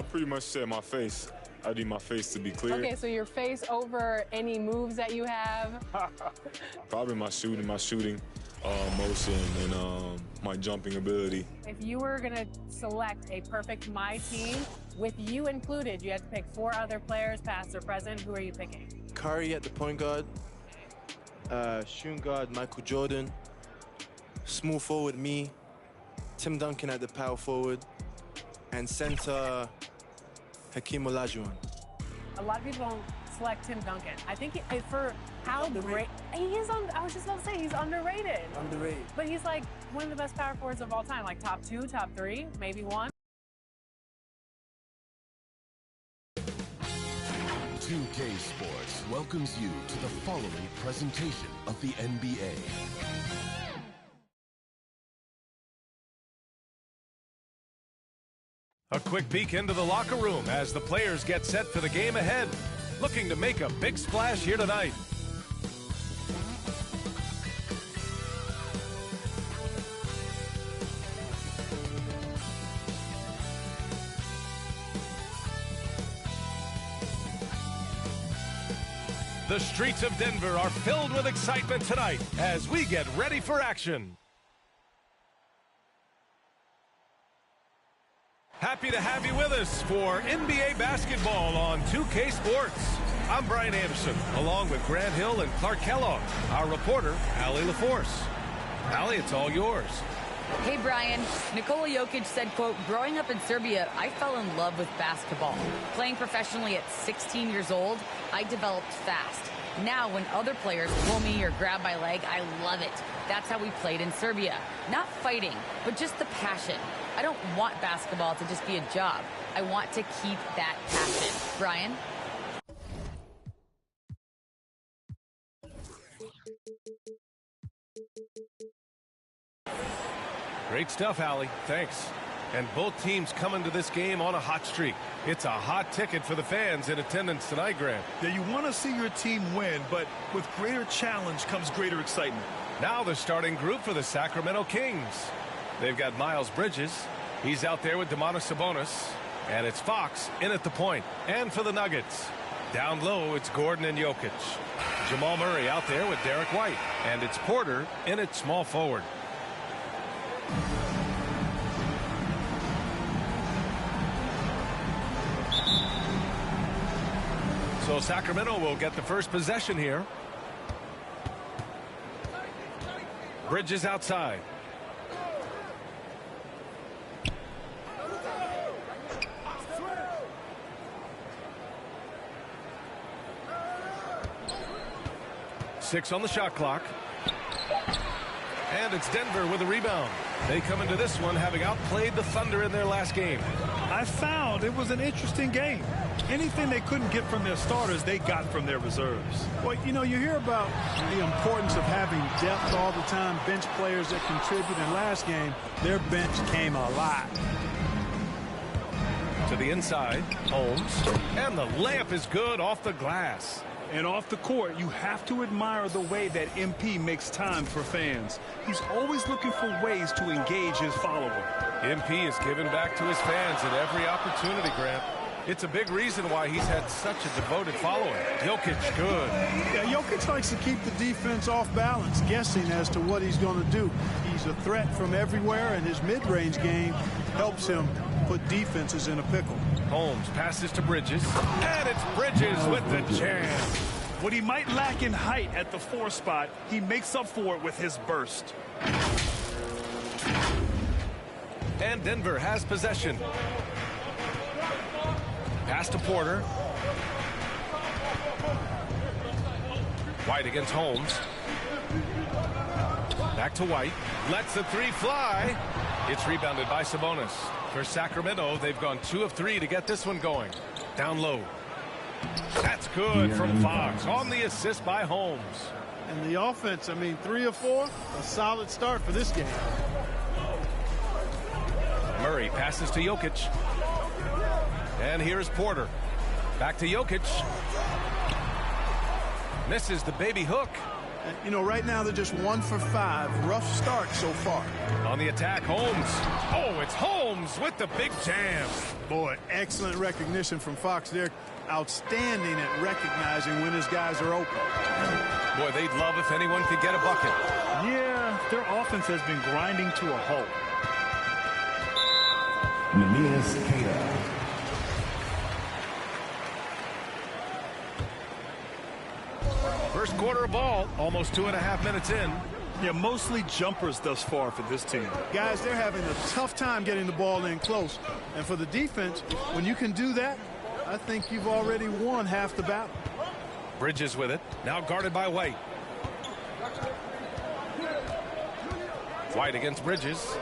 pretty much said my face. I need my face to be clear. Okay, so your face over any moves that you have? Probably my shooting motion and my jumping ability. If you were going to select a perfect My Team, with you included, you had to pick 4 other players, past or present. Who are you picking? Curry at the point guard, shooting guard Michael Jordan, small forward me, Tim Duncan at the power forward, and center Hakeem Olajuwon. A lot of people don't select Tim Duncan. I think for how great he is I was just about to say he's underrated. Underrated. But he's like one of the best power forwards of all time, like top 2, top 3, maybe 1. 2K Sports welcomes you to the following presentation of the NBA. A quick peek into the locker room as the players get set for the game ahead. Looking to make a big splash here tonight. The streets of Denver are filled with excitement tonight as we get ready for action. Happy to have you with us for NBA basketball on 2K Sports. I'm Brian Anderson, along with Grant Hill and Clark Kellogg, our reporter, Allie LaForce. Allie, it's all yours. Hey, Brian. Nikola Jokic said, quote, growing up in Serbia, I fell in love with basketball. Playing professionally at 16 years old, I developed fast. Now, when other players pull me or grab my leg, I love it. That's how we played in Serbia. Not fighting, but just the passion. I don't want basketball to just be a job. I want to keep that passion. Brian? Great stuff, Allie. Thanks. And both teams come into this game on a hot streak. It's a hot ticket for the fans in attendance tonight, Grant. Yeah, you want to see your team win, but with greater challenge comes greater excitement. Now the starting group for the Sacramento Kings. They've got Miles Bridges. He's out there with Domantas Sabonis. And it's Fox in at the point. And for the Nuggets, down low, it's Gordon and Jokic. Jamal Murray out there with Derek White. And it's Porter in at small forward. So Sacramento will get the first possession here. Bridges outside. Six on the shot clock. And it's Denver with a rebound. They come into this one having outplayed the Thunder in their last game. I found it was an interesting game. Anything they couldn't get from their starters, they got from their reserves. Well, you know, you hear about the importance of having depth all the time, bench players that contribute. In last game, their bench came alive. To the inside, Holmes. And the layup is good off the glass. And off the court, you have to admire the way that MP makes time for fans. He's always looking for ways to engage his follower. MP is giving back to his fans at every opportunity, Grant. It's a big reason why he's had such a devoted following. Jokic, good. Yeah, Jokic likes to keep the defense off balance, guessing as to what he's going to do. He's a threat from everywhere, and his mid-range game helps him put defenses in a pickle. Holmes passes to Bridges, and it's Bridges with the jam. What he might lack in height at the 4 spot, he makes up for it with his burst. And Denver has possession. Pass to Porter. White against Holmes. Back to White. Lets the 3 fly. It's rebounded by Sabonis. For Sacramento, they've gone 2 of 3 to get this one going. Down low. That's good from Fox on the assist by Holmes. And the offense, I mean, 3 of 4, a solid start for this game. Murray passes to Jokic. And here's Porter. Back to Jokic. Misses the baby hook. And, you know, right now they're just 1 for 5. Rough start so far. On the attack, Holmes. Oh, it's Holmes with the big jam. Boy, excellent recognition from Fox. They're outstanding at recognizing when his guys are open. Boy, they'd love if anyone could get a bucket. Yeah, their offense has been grinding to a halt. First quarter of ball, almost 2.5 minutes in. Yeah, mostly jumpers thus far for this team. Guys, they're having a tough time getting the ball in close. And for the defense, when you can do that, I think you've already won half the battle. Bridges with it. Now guarded by White. White against Bridges.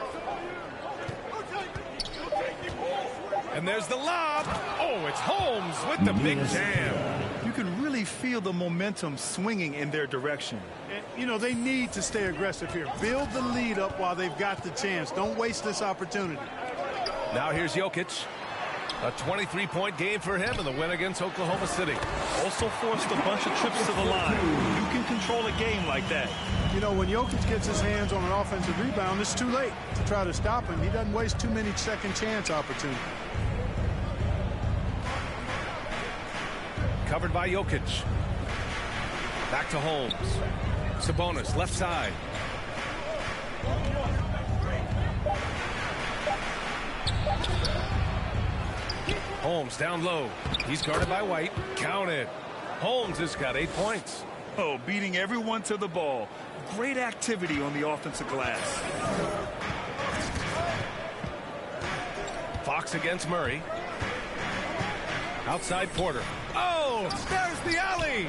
And there's the lob. Oh, it's Holmes with the big jam. You can really feel the momentum swinging in their direction. And, you know, they need to stay aggressive here. Build the lead up while they've got the chance. Don't waste this opportunity. Now here's Jokic. A 23-point game for him in the win against Oklahoma City. Also forced a bunch of trips to the line. You can control a game like that. You know, when Jokic gets his hands on an offensive rebound, it's too late to try to stop him. He doesn't waste too many second chance opportunities. Covered by Jokic. Back to Holmes. Sabonis, left side. Holmes down low. He's guarded by White. Counted. Holmes has got 8 points. Oh, beating everyone to the ball. Great activity on the offensive glass. Fox against Murray. Outside Porter. Oh, there's the alley.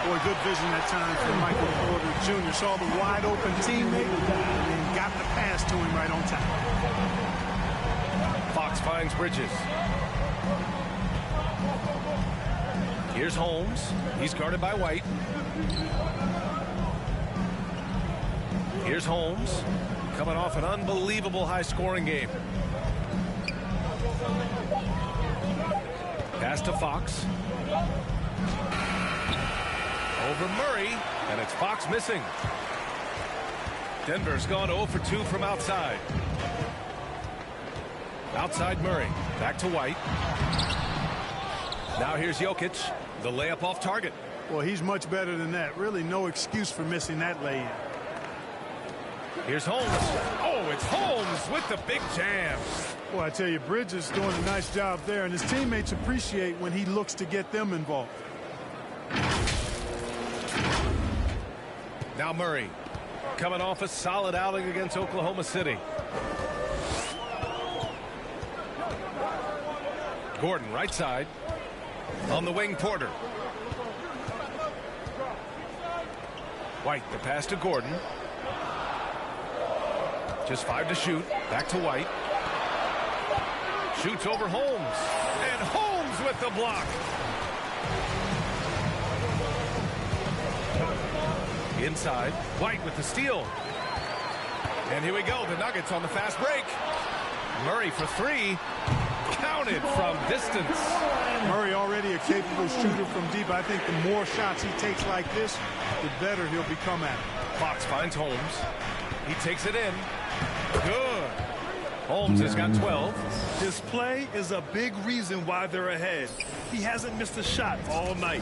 Boy, good vision that time from Michael Porter Jr. Saw the wide open teammate and got the pass to him right on time. Fox finds Bridges. Here's Holmes. He's guarded by White. Here's Holmes. Coming off an unbelievable high-scoring game. Pass to Fox. Over Murray, and it's Fox missing. Denver's gone 0 for 2 from outside. Outside Murray. Back to White. Now here's Jokic. The layup off target. Well, he's much better than that. Really no excuse for missing that lay-in. Here's Holmes. Oh, it's Holmes with the big jam. Well, I tell you, Bridges is doing a nice job there, and his teammates appreciate when he looks to get them involved. Now Murray, coming off a solid outing against Oklahoma City. Gordon, right side. On the wing, Porter. White, the pass to Gordon. Just 5 to shoot. Back to White. Shoots over Holmes. And Holmes with the block. Inside. White with the steal. And here we go. The Nuggets on the fast break. Murray for 3. Counted from distance. Murray already a capable shooter from deep. I think the more shots he takes like this, the better he'll become at it. Fox finds Holmes. He takes it in. Good. Holmes has got 12. His play is a big reason why they're ahead. He hasn't missed a shot all night.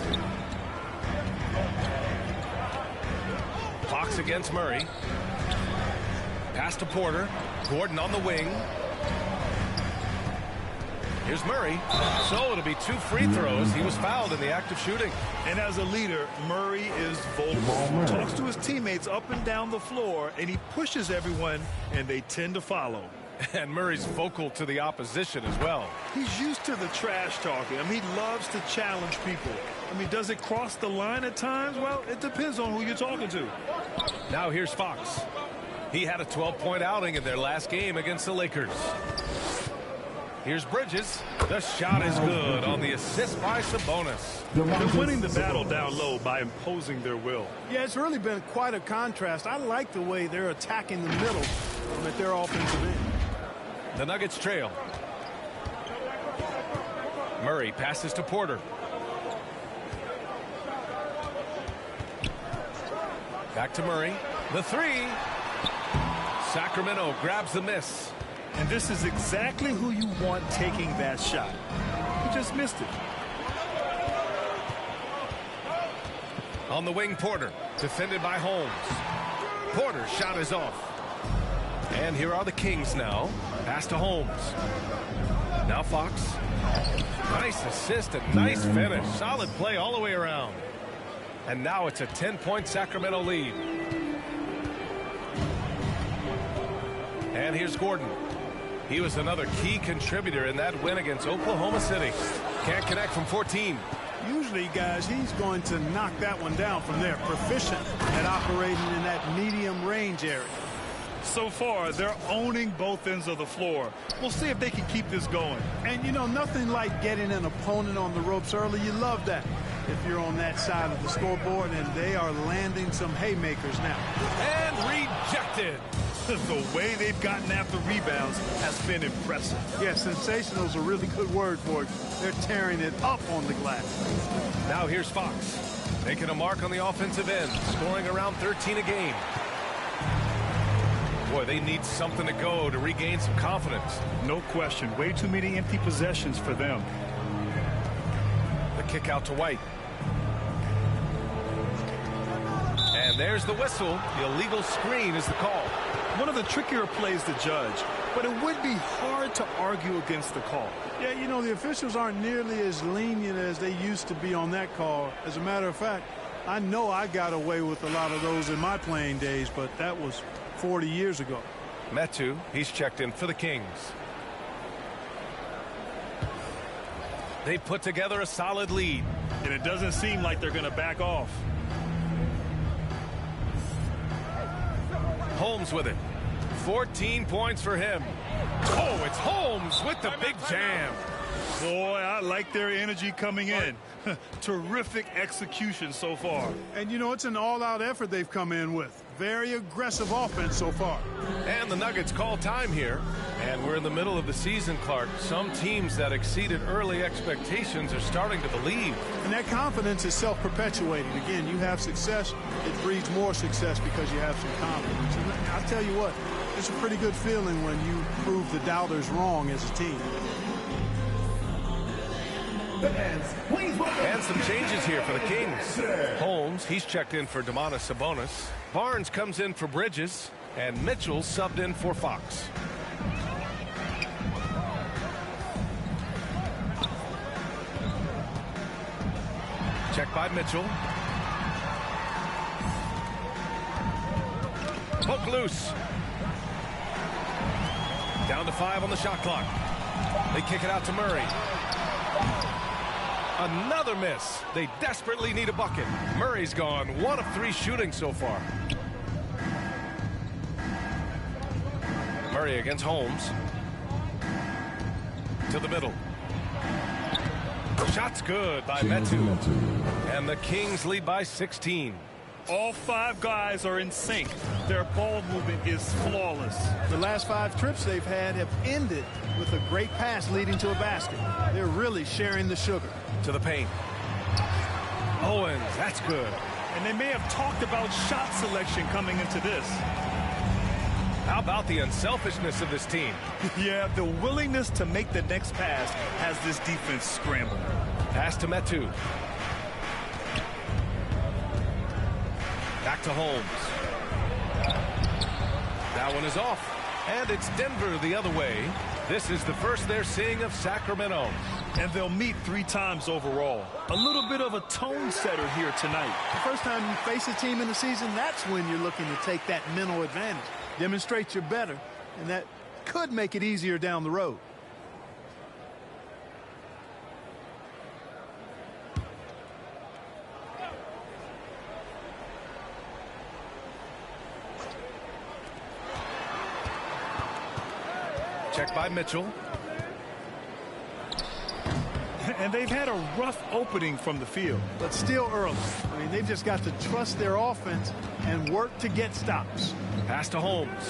Fox against Murray. Pass to Porter. Gordon on the wing. Here's Murray. So it'll be 2 free throws. He was fouled in the act of shooting. And as a leader, Murray is vocal. Talks to his teammates up and down the floor, and he pushes everyone, and they tend to follow. And Murray's vocal to the opposition as well. He's used to the trash talking. I mean, he loves to challenge people. I mean, does it cross the line at times? Well, it depends on who you're talking to. Now here's Fox. He had a 12-point outing in their last game against the Lakers. Here's Bridges. The shot is good on the assist by Sabonis. They're winning the battle down low by imposing their will. Yeah, it's really been quite a contrast. I like the way they're attacking the middle at their offensive end. The Nuggets trail. Murray passes to Porter. Back to Murray. The three. Sacramento grabs the miss. And this is exactly who you want taking that shot. He just missed it. On the wing, Porter. Defended by Holmes. Porter's shot is off. And here are the Kings now. Pass to Holmes. Now Fox. Nice assist and nice finish. Solid play all the way around. And now it's a 10-point Sacramento lead. And here's Gordon. He was another key contributor in that win against Oklahoma City. Can't connect from 14. Usually, guys, he's going to knock that one down from there. Proficient at operating in that medium range area. So far, they're owning both ends of the floor. We'll see if they can keep this going. And, you know, nothing like getting an opponent on the ropes early. You love that if you're on that side of the scoreboard, and they are landing some haymakers now. And rejected. The way they've gotten after rebounds has been impressive. Yeah, sensational is a really good word for it. They're tearing it up on the glass. Now here's Fox. Making a mark on the offensive end. Scoring around 13 a game. Boy, they need something to go to regain some confidence. No question. Way too many empty possessions for them. The kick out to White. And there's the whistle. The illegal screen is the call. One of the trickier plays to judge, but it would be hard to argue against the call. Yeah, you know, the officials aren't nearly as lenient as they used to be on that call. As a matter of fact, I know I got away with a lot of those in my playing days, but that was 40 years ago. Metu, he's checked in for the Kings. They put together a solid lead. And it doesn't seem like they're going to back off. Holmes with it. 14 points for him. Oh, it's Holmes with the big jam. Boy, I like their energy coming in. Terrific execution so far. And, you know, it's an all-out effort they've come in with. Very aggressive offense so far. And the Nuggets call time here. And we're in the middle of the season, Clark. Some teams that exceeded early expectations are starting to believe. And that confidence is self-perpetuating. Again, you have success, it breeds more success because you have some confidence. And I'll tell you what, it's a pretty good feeling when you prove the doubters wrong as a team. And some changes here for the Kings. Holmes, he's checked in for Domantas Sabonis. Barnes comes in for Bridges. And Mitchell subbed in for Fox. Check by Mitchell. Poke loose. Down to 5 on the shot clock. They kick it out to Murray. Another miss. They desperately need a bucket. Murray's gone 1 of 3 shooting so far. Murray against Holmes. To the middle. Shot's good by Metu. And the Kings lead by 16. All 5 guys are in sync. Their ball movement is flawless. The last 5 trips they've had have ended with a great pass leading to a basket. They're really sharing the sugar. To the paint. Owens, that's good. And they may have talked about shot selection coming into this. How about the unselfishness of this team? Yeah, the willingness to make the next pass has this defense scrambled. Pass to Metu. Back to Holmes. That one is off. And it's Denver the other way. This is the first they're seeing of Sacramento. And they'll meet 3 times overall. A little bit of a tone setter here tonight. The first time you face a team in the season, that's when you're looking to take that mental advantage. Demonstrate you're better, and that could make it easier down the road. Check by Mitchell. And they've had a rough opening from the field. But still early. I mean, they've just got to trust their offense and work to get stops. Pass to Holmes.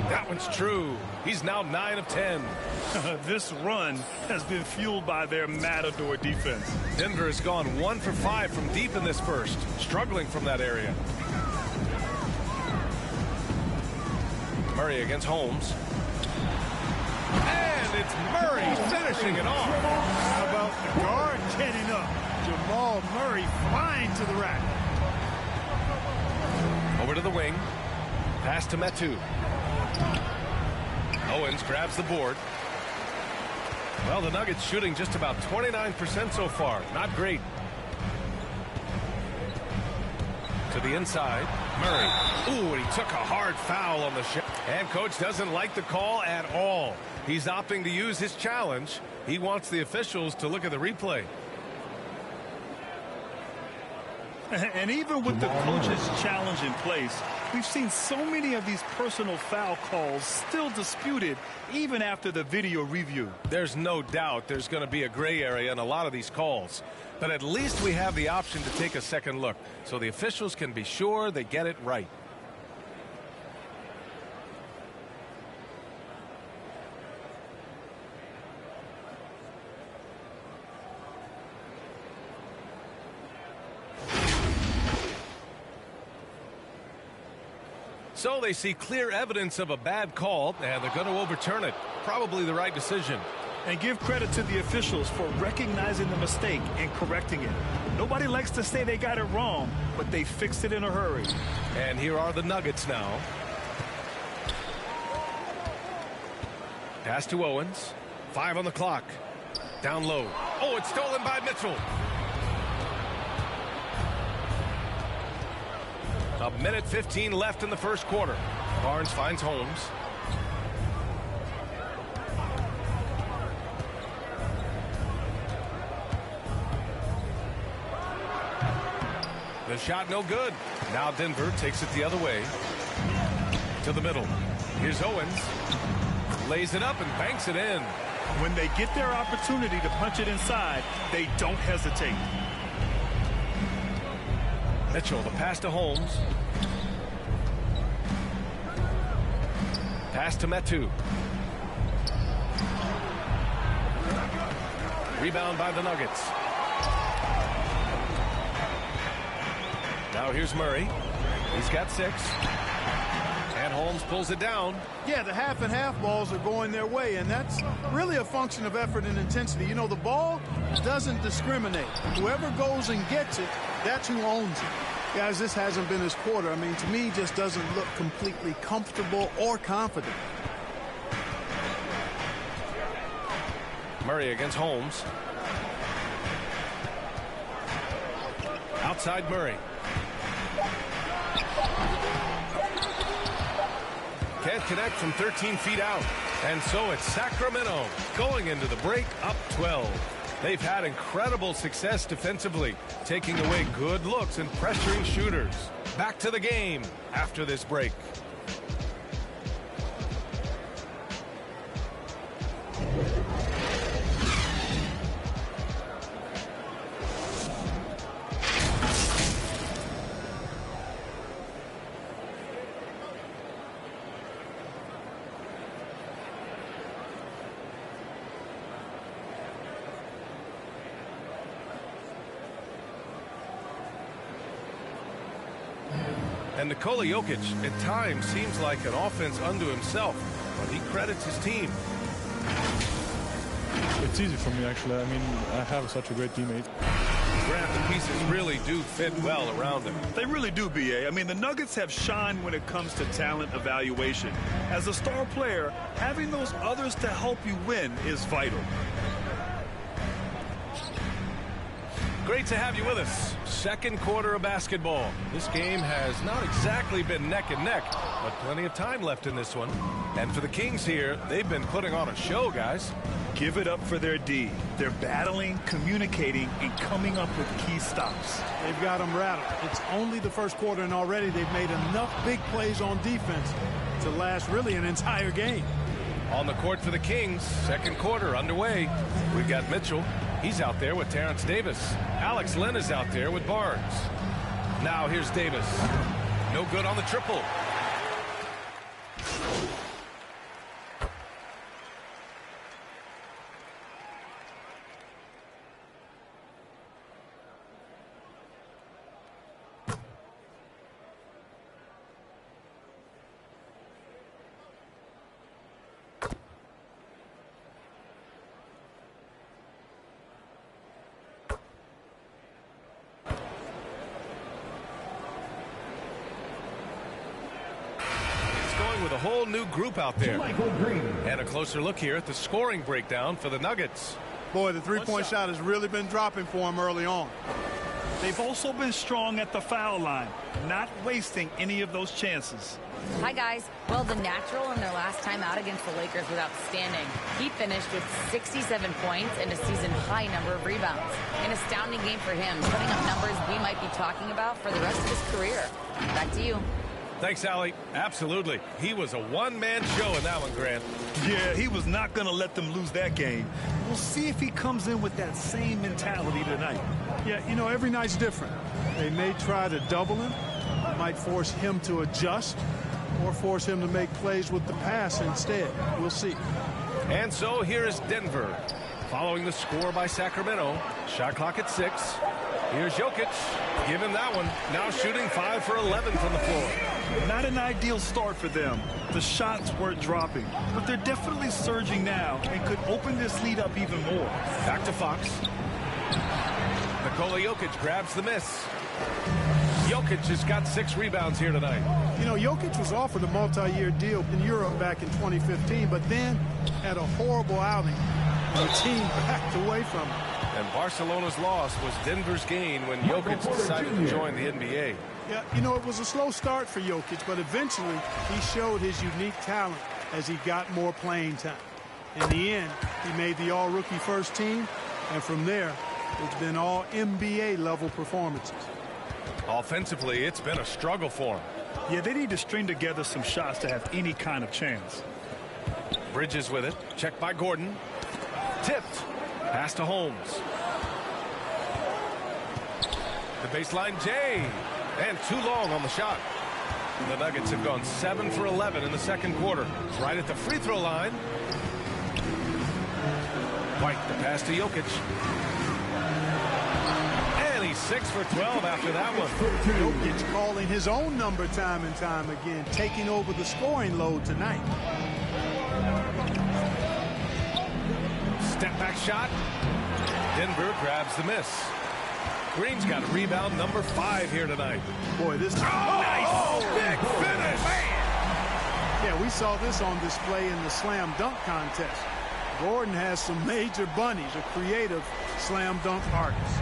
That That one's true. He's now 9 of 10. This run has been fueled by their matador defense. Denver has gone 1 for 5 from deep in this first, struggling from that area. Murray against Holmes. And it's Murray finishing it off. How about the guard getting up? Jamal Murray flying to the rack. Over to the wing. Pass to Metu. Owens grabs the board. Well, the Nuggets shooting just about 29% so far. Not great. To the inside. Murray. Ooh, and he took a hard foul on the shot. And coach doesn't like the call at all. He's opting to use his challenge. He wants the officials to look at the replay. And even with the coach's challenge in place, we've seen so many of these personal foul calls still disputed even after the video review. There's no doubt there's going to be a gray area in a lot of these calls. But at least we have the option to take a second look so the officials can be sure they get it right. So they see clear evidence of a bad call, and they're going to overturn it. Probably the right decision. And give credit to the officials for recognizing the mistake and correcting it. Nobody likes to say they got it wrong, but they fixed it in a hurry. And here are the Nuggets now. Pass to Owens. 5 on the clock. Down low. Oh, it's stolen by Mitchell. A minute 15 left in the first quarter. Barnes finds Holmes. The shot no good. Now Denver takes it the other way. To the middle. Here's Owens. Lays it up and banks it in. When they get their opportunity to punch it inside, they don't hesitate. Mitchell, the pass to Holmes. Pass to Metu. Rebound by the Nuggets. Now here's Murray. He's got 6. And Holmes pulls it down. Yeah, the half and half balls are going their way, and that's really a function of effort and intensity. You know, the ball doesn't discriminate. Whoever goes and gets it, that's who owns it. Guys, this hasn't been his quarter. I mean, to me, just doesn't look completely comfortable or confident. Murray against Holmes. Outside Murray. Can't connect from 13 feet out. And so it's Sacramento going into the break up 12. They've had incredible success defensively, taking away good looks and pressuring shooters. Back to the game after this break. And Nikola Jokic at times seems like an offense unto himself, but he credits his team. It's easy for me, actually. I mean, I have such a great teammate. Draft pieces really do fit well around him. They really do, B.A. I mean, the Nuggets have shined when it comes to talent evaluation. As a star player, having those others to help you win is vital. Great to have you with us. Second quarter of basketball. This game has not exactly been neck and neck, but plenty of time left in this one. And for the Kings here, they've been putting on a show, guys. Give it up for their D. They're battling, communicating, and coming up with key stops. They've got them rattled. It's only the first quarter, and already they've made enough big plays on defense to last really an entire game. On the court for the Kings, second quarter underway. We've got Mitchell. He's out there with Terrence Davis. Alex Len is out there with Barnes. Now here's Davis. No good on the triple. along with a whole new group out there. And a closer look here at the scoring breakdown for the Nuggets. Boy, the three-point shot has really been dropping for him early on. They've also been strong at the foul line, not wasting any of those chances. Hi, guys. Well, the natural in their last time out against the Lakers was outstanding. He finished with 67 points and a season-high number of rebounds. An astounding game for him, putting up numbers we might be talking about for the rest of his career. Back to you. Thanks, Allie. Absolutely. He was a one-man show in that one, Grant. Yeah, he was not going to let them lose that game. We'll see if he comes in with that same mentality tonight. Yeah, you know, every night's different. They may try to double him, might force him to adjust, or force him to make plays with the pass instead. We'll see. And so here is Denver. Following the score by Sacramento. Shot clock at 6. Here's Jokic. Give him that one. Now shooting 5 for 11 from the floor. Not an ideal start for them. The shots weren't dropping, but they're definitely surging now and could open this lead up even more. Back to Fox. Nikola Jokic grabs the miss. Jokic has got 6 rebounds here tonight. You know, Jokic was offered a multi-year deal in Europe back in 2015, but then had a horrible outing. The team backed away from him. And Barcelona's loss was Denver's gain when Jokic decided to join the NBA. Yeah, you know, it was a slow start for Jokic, but eventually he showed his unique talent as he got more playing time. In the end, he made the all-rookie first team, and from there, it's been all NBA-level performances. Offensively, it's been a struggle for him. Yeah, they need to string together some shots to have any kind of chance. Bridges with it. Checked by Gordon. Tipped. Pass to Holmes. The baseline, Jay. And too long on the shot. The Nuggets have gone 7 for 11 in the second quarter. Right at the free throw line. White, the pass to Jokic. And he's 6 for 12 after that one. Jokic calling his own number time and time again, taking over the scoring load tonight. Step back shot. Denver grabs the miss. Green's got rebound number 5 here tonight. Boy, this nice big finish. Yeah, we saw this on display in the slam dunk contest. Gordon has some major bunnies, a creative slam dunk artist.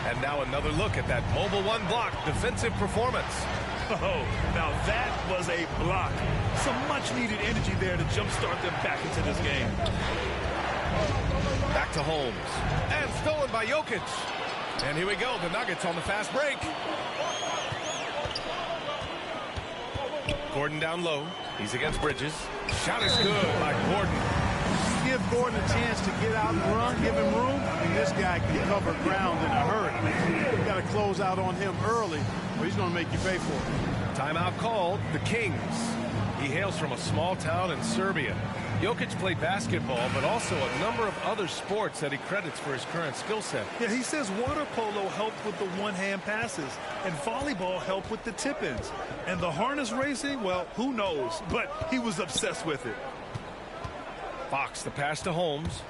And now another look at that mobile one block defensive performance. Oh, now that was a block. Some much needed energy there to jumpstart them back into this game. Back to Holmes. And stolen by Jokic. And here we go, the Nuggets on the fast break. Gordon down low. He's against Bridges. Shot is good by Gordon. Give Gordon a chance to get out and run, give him room. I mean, this guy can cover ground in a hurry. You got to close out on him early, or he's going to make you pay for it. Timeout called, the Kings. He hails from a small town in Serbia. Jokic played basketball, but also a number of other sports that he credits for his current skill set. Yeah, he says water polo helped with the one-hand passes, and volleyball helped with the tip-ins. And the harness racing, well, who knows? But he was obsessed with it. Fox, the pass to Holmes.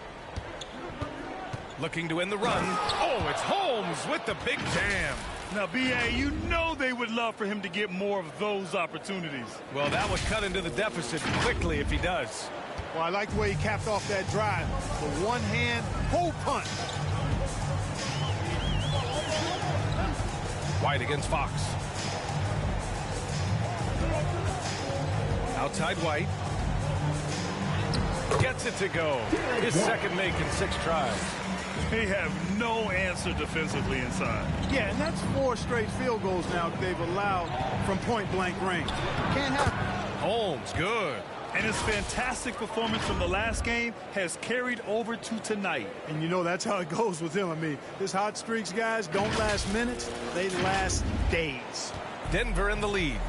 Looking to end the run. Oh, it's Holmes with the big jam. Now, B.A., you know they would love for him to get more of those opportunities. Well, that would cut into the deficit quickly if he does. Well, I like the way he capped off that drive. The one-hand hole punch. White against Fox. Outside White. Gets it to go. His second make in 6 tries. They have no answer defensively inside. Yeah, and that's 4 straight field goals now they've allowed from point-blank range. Can't happen. Holmes, good. And his fantastic performance from the last game has carried over to tonight. And you know that's how it goes with him. I mean, his hot streaks, guys, don't last minutes. They last days. Denver in the lead.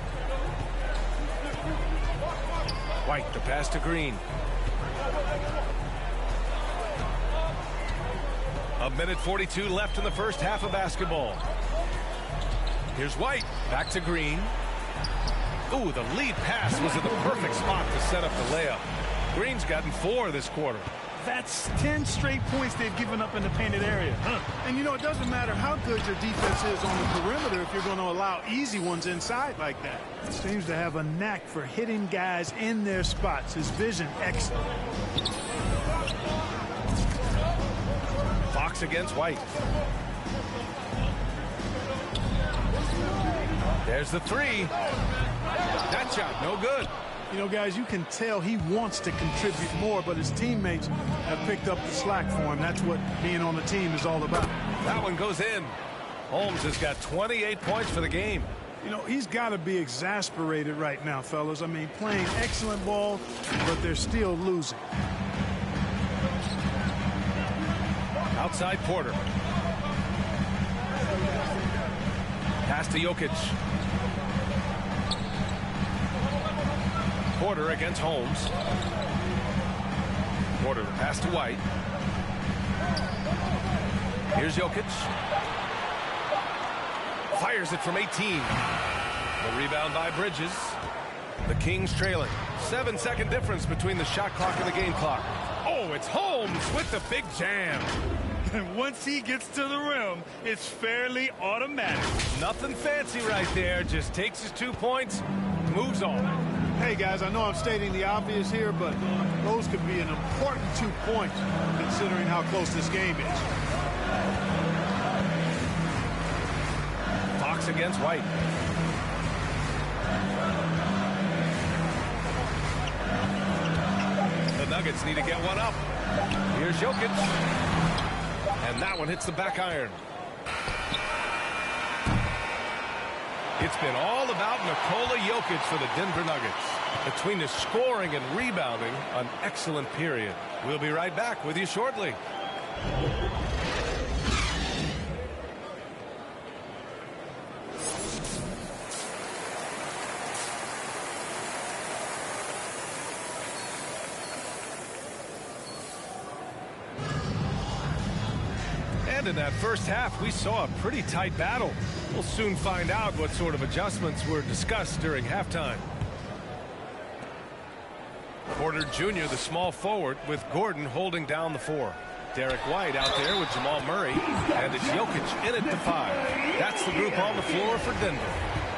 White, the pass to Green. A minute 42 left in the first half of basketball. Here's White. Back to Green. Ooh, the lead pass was at the perfect spot to set up the layup. Green's gotten 4 this quarter. That's 10 straight points they've given up in the painted area. And, you know, it doesn't matter how good your defense is on the perimeter if you're going to allow easy ones inside like that. Seems to have a knack for hitting guys in their spots. His vision, excellent. Fox against White. There's the three. That shot, no good. You know, guys, you can tell he wants to contribute more, but his teammates have picked up the slack for him. That's what being on the team is all about. That one goes in. Holmes has got 28 points for the game. You know, he's got to be exasperated right now, fellas. I mean, playing excellent ball, but they're still losing. Outside Porter. Pass to Jokic. Porter against Holmes. Porter pass to White. Here's Jokic. Fires it from 18. The rebound by Bridges. The Kings trailing. 7-second difference between the shot clock and the game clock. Oh, it's Holmes with the big jam. And once he gets to the rim, it's fairly automatic. Nothing fancy right there. Just takes his 2 points, moves on. Hey, guys, I know I'm stating the obvious here, but those could be an important 2 points considering how close this game is. Fox against White. The Nuggets need to get one up. Here's Jokic. And that one hits the back iron. It's been all about Nikola Jokic for the Denver Nuggets. Between the scoring and rebounding, an excellent period. We'll be right back with you shortly. And in that first half, we saw a pretty tight battle. We'll soon find out what sort of adjustments were discussed during halftime. Porter Jr., the small forward, with Gordon holding down the 4. Derek White out there with Jamal Murray, and it's Jokic in it to 5. That's the group on the floor for Denver.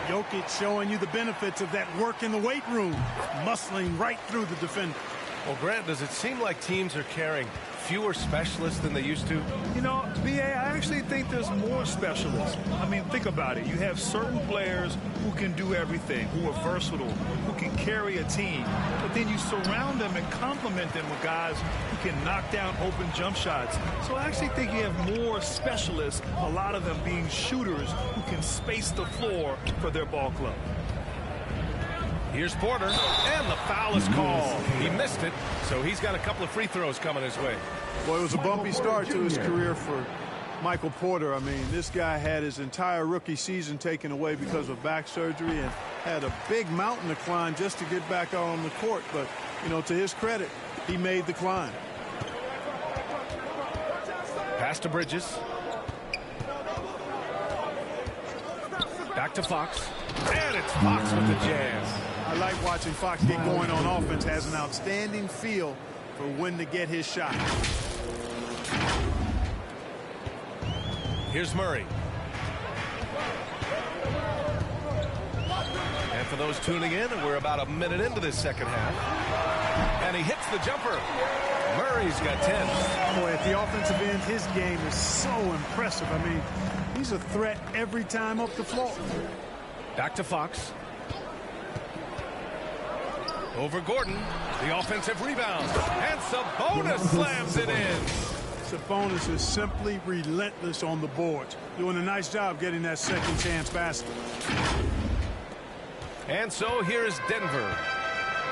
Jokic showing you the benefits of that work in the weight room, muscling right through the defender. Well, Grant, does it seem like teams are carrying fewer specialists than they used to? You know, B.A., I actually think there's more specialists. I mean, think about it. You have certain players who can do everything, who are versatile, who can carry a team. But then you surround them and complement them with guys who can knock down open jump shots. So I actually think you have more specialists, a lot of them being shooters who can space the floor for their ball club. Here's Porter, and the foul is called. He missed it, so he's got a couple of free throws coming his way. Well, it was a bumpy start to his career for Michael Porter. I mean, this guy had his entire rookie season taken away because of back surgery and had a big mountain to climb just to get back out on the court. But, you know, to his credit, he made the climb. Pass to Bridges. Back to Fox. And it's Fox with the jam. I like watching Fox get going on offense. Has an outstanding feel for when to get his shot. Here's Murray. And for those tuning in, we're about a minute into this second half. And he hits the jumper. Murray's got 10. Boy, at the offensive end, his game is so impressive. I mean, he's a threat every time up the floor. Back to Fox. Over Gordon. The offensive rebound. And Sabonis slams it in. Sabonis is simply relentless on the boards. Doing a nice job getting that second chance basket. And so here is Denver.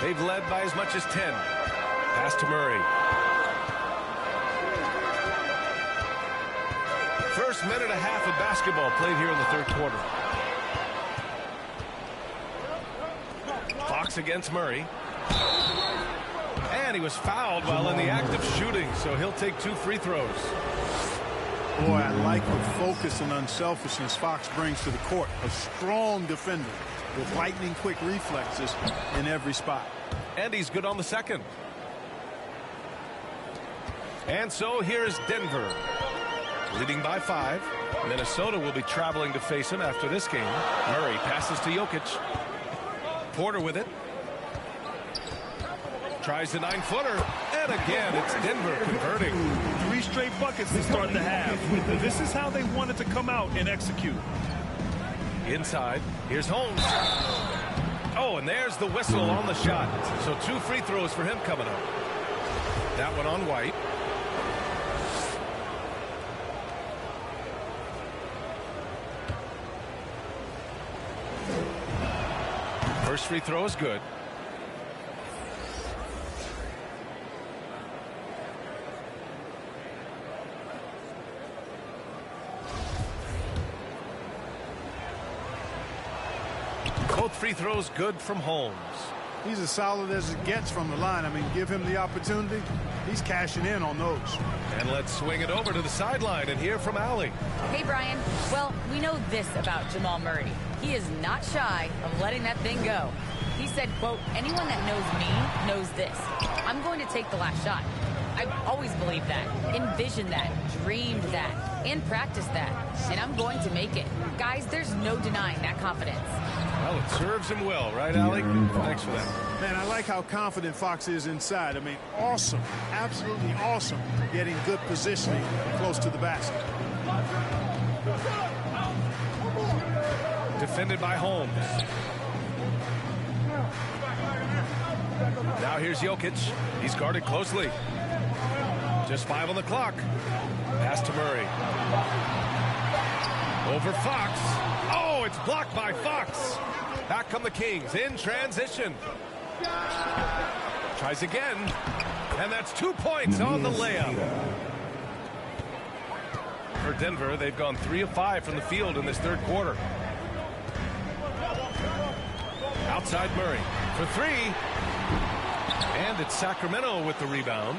They've led by as much as 10. Pass to Murray. First minute and a half of basketball played here in the third quarter. Fox against Murray. And he was fouled while in the act of shooting, so he'll take 2 free throws. Boy, I like the focus and unselfishness Fox brings to the court. A strong defender with lightning-quick reflexes in every spot. And he's good on the second. And so here's Denver, leading by 5. Minnesota will be traveling to face him after this game. Murray passes to Jokic. Porter with it. Tries the 9-footer. And again, it's Denver converting. 3 straight buckets to start the half. This is how they wanted to come out and execute. Inside, here's Holmes. Oh, and there's the whistle on the shot. So 2 free throws for him coming up. That one on White. First free throw is good. Both free throws good from Holmes. He's as solid as it gets from the line. I mean, give him the opportunity. He's cashing in on those. And let's swing it over to the sideline and hear from Allie. Hey, Brian. Well, we know this about Jamal Murray. He is not shy of letting that thing go. He said, quote, anyone that knows me knows this. I'm going to take the last shot. I've always believed that, envisioned that, dreamed that, and practiced that. And I'm going to make it. Guys, there's no denying that confidence. Well, it serves him well, right, Allie? Thanks for that. Man, I like how confident Fox is inside. I mean, awesome, absolutely awesome, getting good positioning close to the basket. Defended by Holmes. Now here's Jokic. He's guarded closely. Just 5 on the clock. Pass to Murray. Over Fox. Oh, it's blocked by Fox. Back come the Kings in transition. Tries again. And that's 2 points on the layup. For Denver, they've gone 3 of 5 from the field in this third quarter. Outside Murray for 3. And it's Sacramento with the rebound.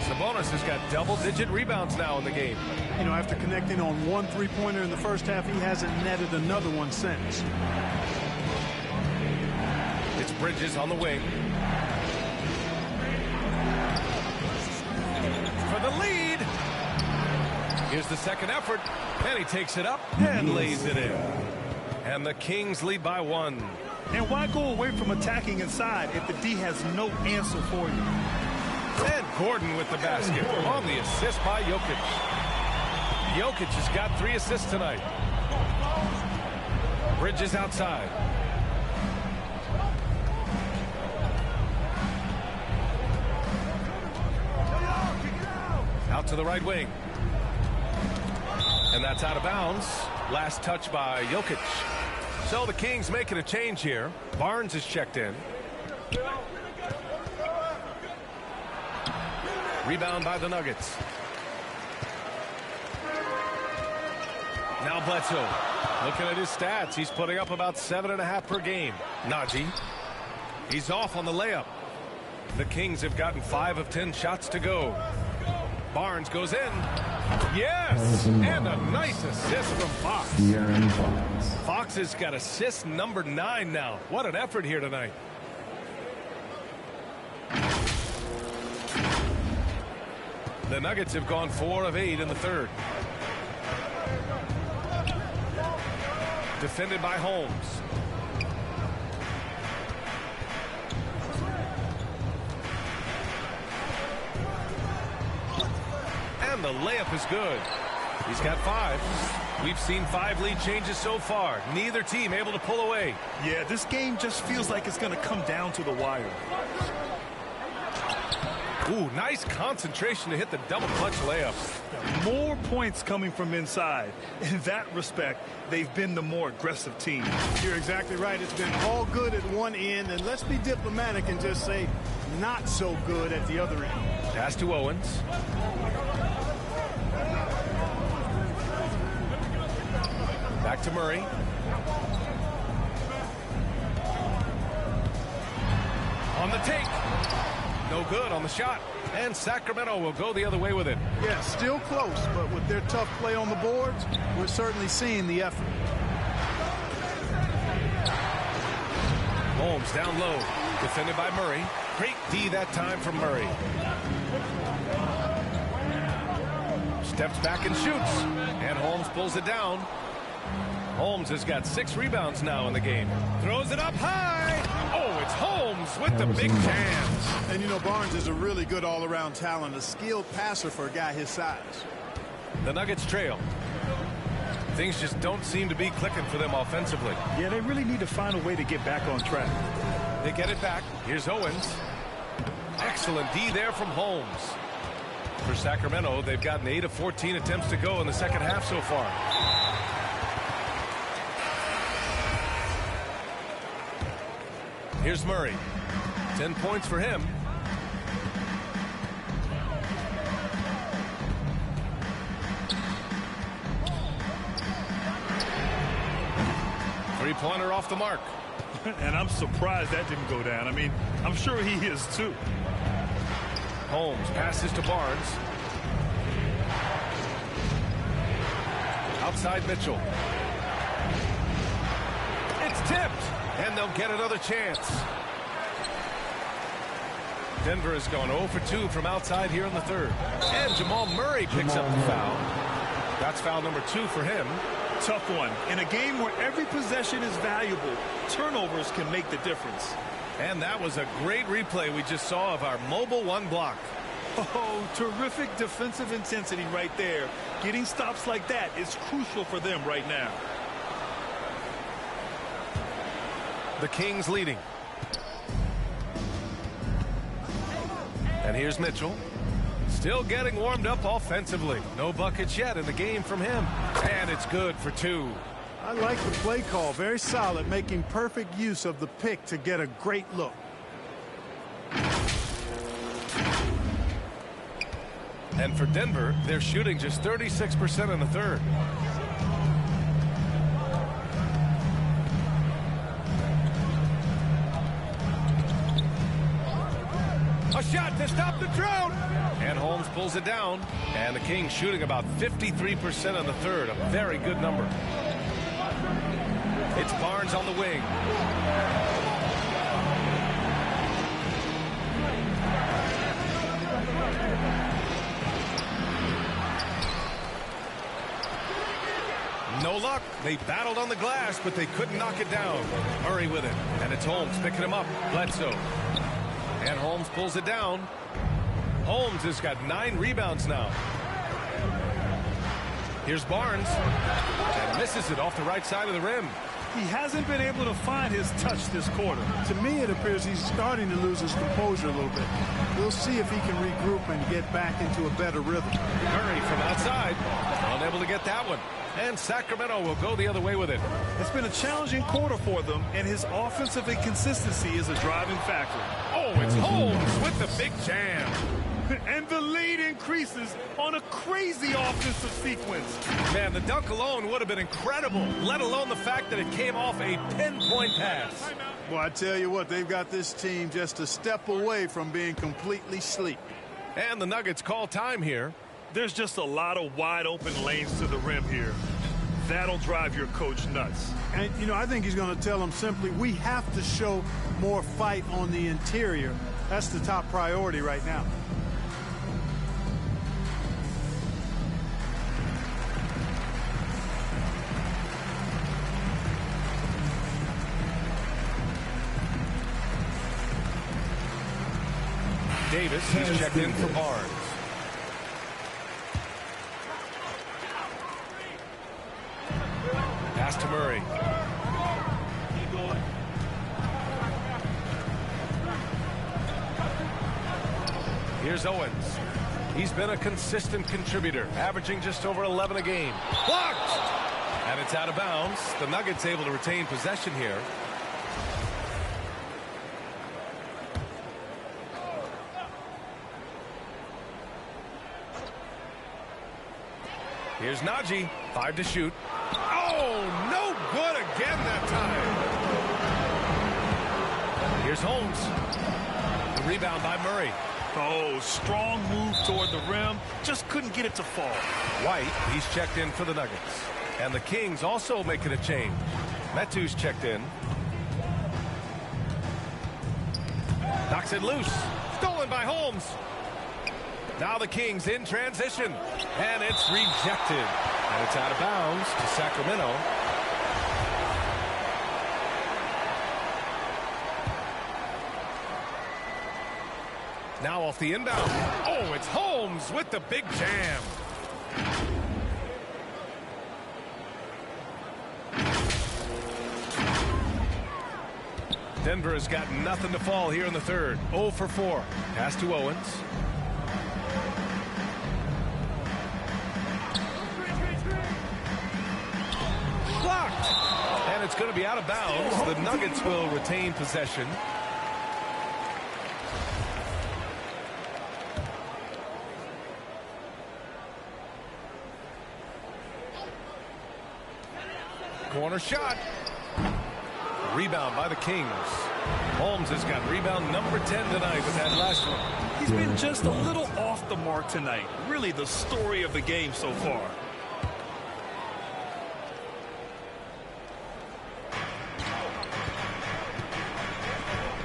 Sabonis has got double-digit rebounds now in the game. You know, after connecting on 1 3-pointer in the first half, he hasn't netted another one since. It's Bridges on the wing. For the lead. Here's the second effort. And he takes it up and lays it in. And the Kings lead by 1. And why go away from attacking inside if the D has no answer for you? And Gordon with the basket on the assist by Jokic. Jokic has got 3 assists tonight. Bridges outside. Out to the right wing. And that's out of bounds. Last touch by Jokic. So the Kings making a change here. Barnes is checked in. Rebound by the Nuggets. Now Bledsoe. Looking at his stats, he's putting up about 7.5 per game. Najee. He's off on the layup. The Kings have gotten 5 of 10 shots to go. Barnes goes in. Yes! And a nice assist from Fox. Fox has got assist number 9 now. What an effort here tonight. The Nuggets have gone 4 of 8 in the third. Defended by Holmes. And the layup is good. He's got 5. We've seen 5 lead changes so far. Neither team able to pull away. Yeah, this game just feels like it's going to come down to the wire. Ooh, nice concentration to hit the double clutch layup. More points coming from inside. In that respect, they've been the more aggressive team. You're exactly right. It's been all good at one end, and let's be diplomatic and just say not so good at the other end. Pass to Owens. Back to Murray. On the take. No good on the shot. And Sacramento will go the other way with it. Yeah, still close, but with their tough play on the boards, we're certainly seeing the effort. Holmes down low. Defended by Murray. Great D that time from Murray. Steps back and shoots. And Holmes pulls it down. Holmes has got 6 rebounds now in the game. Throws it up high. Oh, it's Holmes with the big jams. And you know, Barnes is a really good all-around talent, a skilled passer for a guy his size. The Nuggets trail. Things just don't seem to be clicking for them offensively. Yeah, they really need to find a way to get back on track. They get it back. Here's Owens. Excellent D there from Holmes. For Sacramento, they've gotten 8 of 14 attempts to go in the second half so far. Here's Murray. 10 points for him. Three-pointer off the mark. And I'm surprised that didn't go down. I mean, I'm sure he is too. Holmes passes to Barnes. Outside Mitchell. It's tipped. And they'll get another chance. Denver has gone 0 for 2 from outside here in the third. And Jamal Murray picks up the foul. That's foul number 2 for him. Tough one. In a game where every possession is valuable, turnovers can make the difference. And that was a great replay we just saw of our mobile 1 block. Oh, terrific defensive intensity right there. Getting stops like that is crucial for them right now. The Kings leading. And here's Mitchell. Still getting warmed up offensively. No buckets yet in the game from him. And it's good for 2. I like the play call. Very solid, making perfect use of the pick to get a great look. And for Denver, they're shooting just 36% in the third. A shot to stop the drought. And Holmes pulls it down. And the Kings shooting about 53% in the third. A very good number. It's Barnes on the wing. No luck. They battled on the glass, but they couldn't knock it down. Murray with it. And it's Holmes picking him up. Bledsoe. And Holmes pulls it down. Holmes has got 9 rebounds now. Here's Barnes. And misses it off the right side of the rim. He hasn't been able to find his touch this quarter. To me, it appears he's starting to lose his composure a little bit. We'll see if he can regroup and get back into a better rhythm. Murray from outside. Unable to get that one. And Sacramento will go the other way with it. It's been a challenging quarter for them, and his offensive inconsistency is a driving factor. Oh, it's Holmes with the big jam. And the lead increases on a crazy offensive sequence. Man, the dunk alone would have been incredible, let alone the fact that it came off a pinpoint pass. Well, I tell you what, they've got this team just a step away from being completely sleep. And the Nuggets call time here. There's just a lot of wide open lanes to the rim here. That'll drive your coach nuts. And, you know, I think he's going to tell them simply, we have to show more fight on the interior. That's the top priority right now. Davis, he's checked in for Barnes. Pass to Murray. Here's Owens. He's been a consistent contributor, averaging just over 11 a game. Blocked! And it's out of bounds. The Nuggets able to retain possession here. Here's Najee. 5 to shoot. Oh, no good again that time. Here's Holmes. The rebound by Murray. Oh, strong move toward the rim. Just couldn't get it to fall. White, he's checked in for the Nuggets. And the Kings also making a change. Metu's checked in. Knocks it loose. Stolen by Holmes. Now the Kings in transition. And it's rejected. And it's out of bounds to Sacramento. Now off the inbound. Oh, it's Holmes with the big jam. Denver has got nothing to fall here in the third. 0 for 4. Pass to Owens. Blocked. And it's going to be out of bounds. The Nuggets will retain possession. Corner shot. Rebound by the Kings. Holmes has got rebound number 10 tonight with that last one. He's been just a little off the mark tonight. Really the story of the game so far.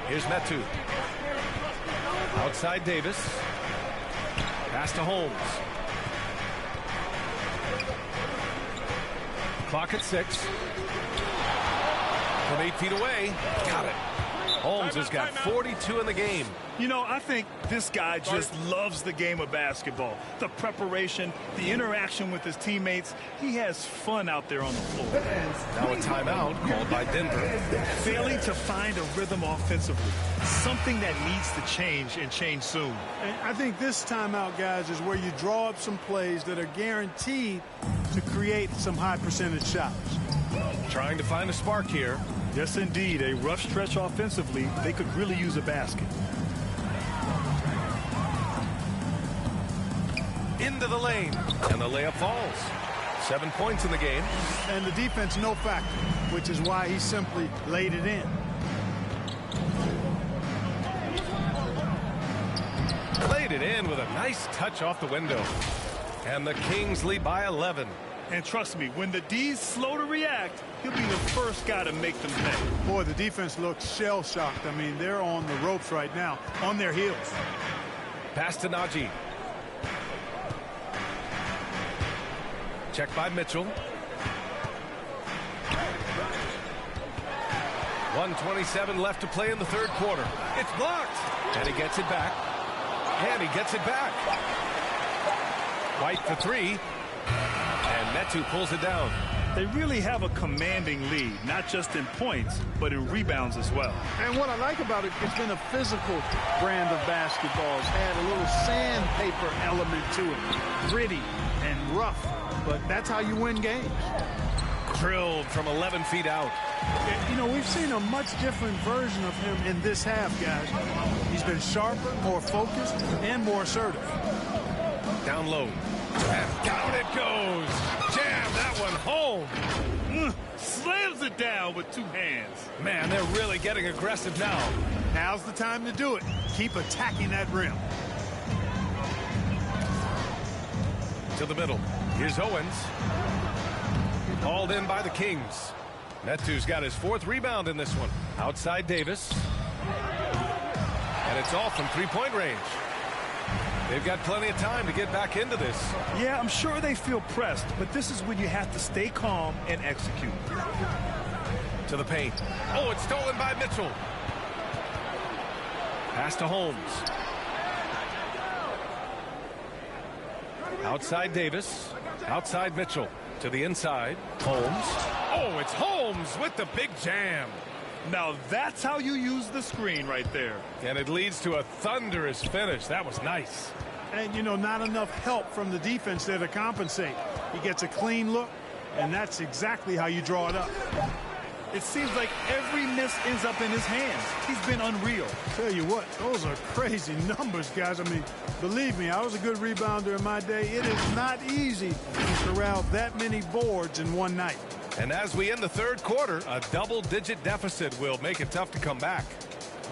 Here's Metu. Outside Davis. Pass to Holmes. Clock at 6. From 8 feet away. Got it. Holmes has got 42 in the game. You know, I think this guy just loves the game of basketball. The preparation, the interaction with his teammates. He has fun out there on the floor. Now a timeout called by Denver. Failing to find a rhythm offensively. Something that needs to change and change soon. And I think this timeout, guys, is where you draw up some plays that are guaranteed to create some high percentage shots. Trying to find a spark here. Yes, indeed. A rough stretch offensively. They could really use a basket. Into the lane. And the layup falls. 7 points in the game. And the defense no factor, which is why he simply laid it in. Laid it in with a nice touch off the window. And the Kings lead by 11. And trust me, when the D's slow to react, he'll be the first guy to make them pay. Boy, the defense looks shell-shocked. I mean, they're on the ropes right now, on their heels. Pass to Najee. Check by Mitchell. 1:27 left to play in the third quarter. It's blocked. And he gets it back. And he gets it back. White for 3. And Metu pulls it down. They really have a commanding lead, not just in points, but in rebounds as well. And what I like about it, it's been a physical brand of basketball. It's had a little sandpaper element to it. Gritty and rough, but that's how you win games. Drilled from 11 feet out. You know, we've seen a much different version of him in this half, guys. He's been sharper, more focused, and more assertive. Down low. And down it goes. Jam that one home. Slams it down with 2 hands. Man, they're really getting aggressive now. Now's the time to do it. Keep attacking that rim. To the middle. Here's Owens. Hauled in by the Kings. Metu's got his 4th rebound in this one. Outside Davis. And it's off from 3-point range. They've got plenty of time to get back into this. Yeah, I'm sure they feel pressed, but this is when you have to stay calm and execute. To the paint. Oh, it's stolen by Mitchell. Pass to Holmes. Outside Davis. Outside Mitchell. To the inside. Holmes. Oh, it's Holmes with the big jam. Now that's how you use the screen right there. And it leads to a thunderous finish. That was nice. And, you know, not enough help from the defense there to compensate. He gets a clean look, and that's exactly how you draw it up. It seems like every miss ends up in his hands. He's been unreal. Tell you what, those are crazy numbers, guys. I mean, believe me, I was a good rebounder in my day. It is not easy to corral that many boards in one night. And as we end the third quarter, a double-digit deficit will make it tough to come back.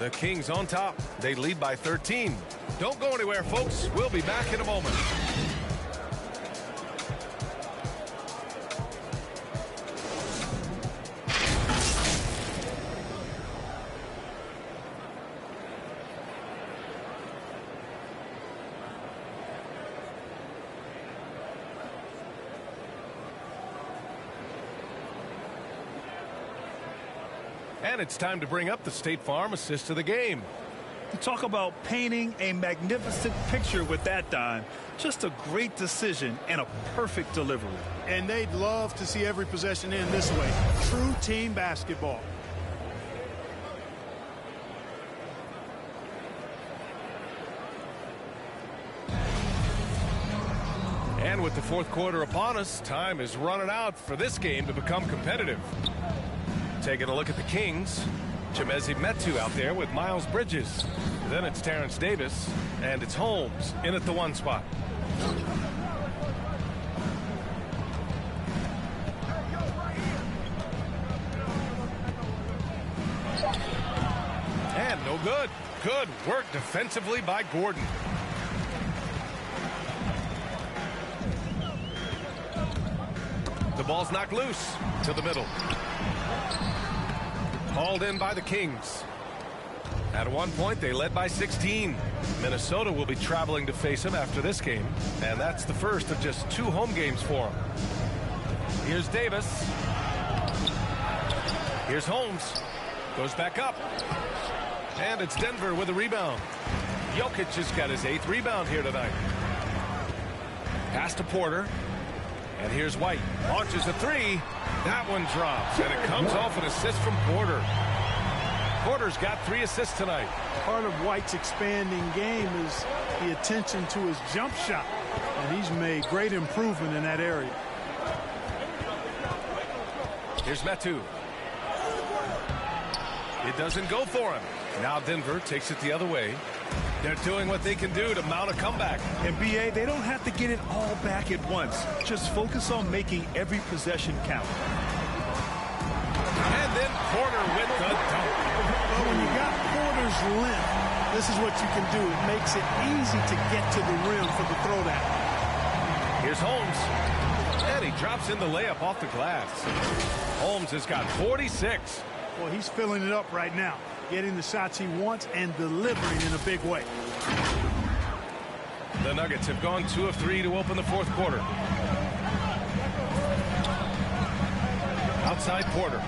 The Kings on top. They lead by 13. Don't go anywhere, folks. We'll be back in a moment. And it's time to bring up the State Farm assist of the game. You talk about painting a magnificent picture with that dime. Just a great decision and a perfect delivery. And they'd love to see every possession in this way. True team basketball. And with the fourth quarter upon us, time is running out for this game to become competitive. Taking a look at the Kings, Chimezie Metu out there with Miles Bridges. Then it's Terrence Davis, and it's Holmes in at the 1 spot. And no good. Good work defensively by Gordon. The ball's knocked loose to the middle. Hauled in by the Kings. At one point, they led by 16. Minnesota will be traveling to face them after this game, and that's the first of just 2 home games for them. Here's Davis. Here's Holmes. Goes back up. And it's Denver with a rebound. Jokic has got his 8th rebound here tonight. Pass to Porter. And here's White. Launches a 3. That one drops, and it comes off an assist from Porter. Porter's got 3 assists tonight. Part of White's expanding game is the attention to his jump shot, and he's made great improvement in that area. Here's Metu. It doesn't go for him. Now Denver takes it the other way. They're doing what they can do to mount a comeback. And BA, they don't have to get it all back at once. Just focus on making every possession count. And then Porter with the dunk. Well, when you got Porter's length, this is what you can do. It makes it easy to get to the rim for the throwdown. Here's Holmes. And he drops in the layup off the glass. Holmes has got 46. Well, he's filling it up right now, getting the shots he wants and delivering in a big way. The Nuggets have gone 2 of 3 to open the fourth quarter. Outside Porter.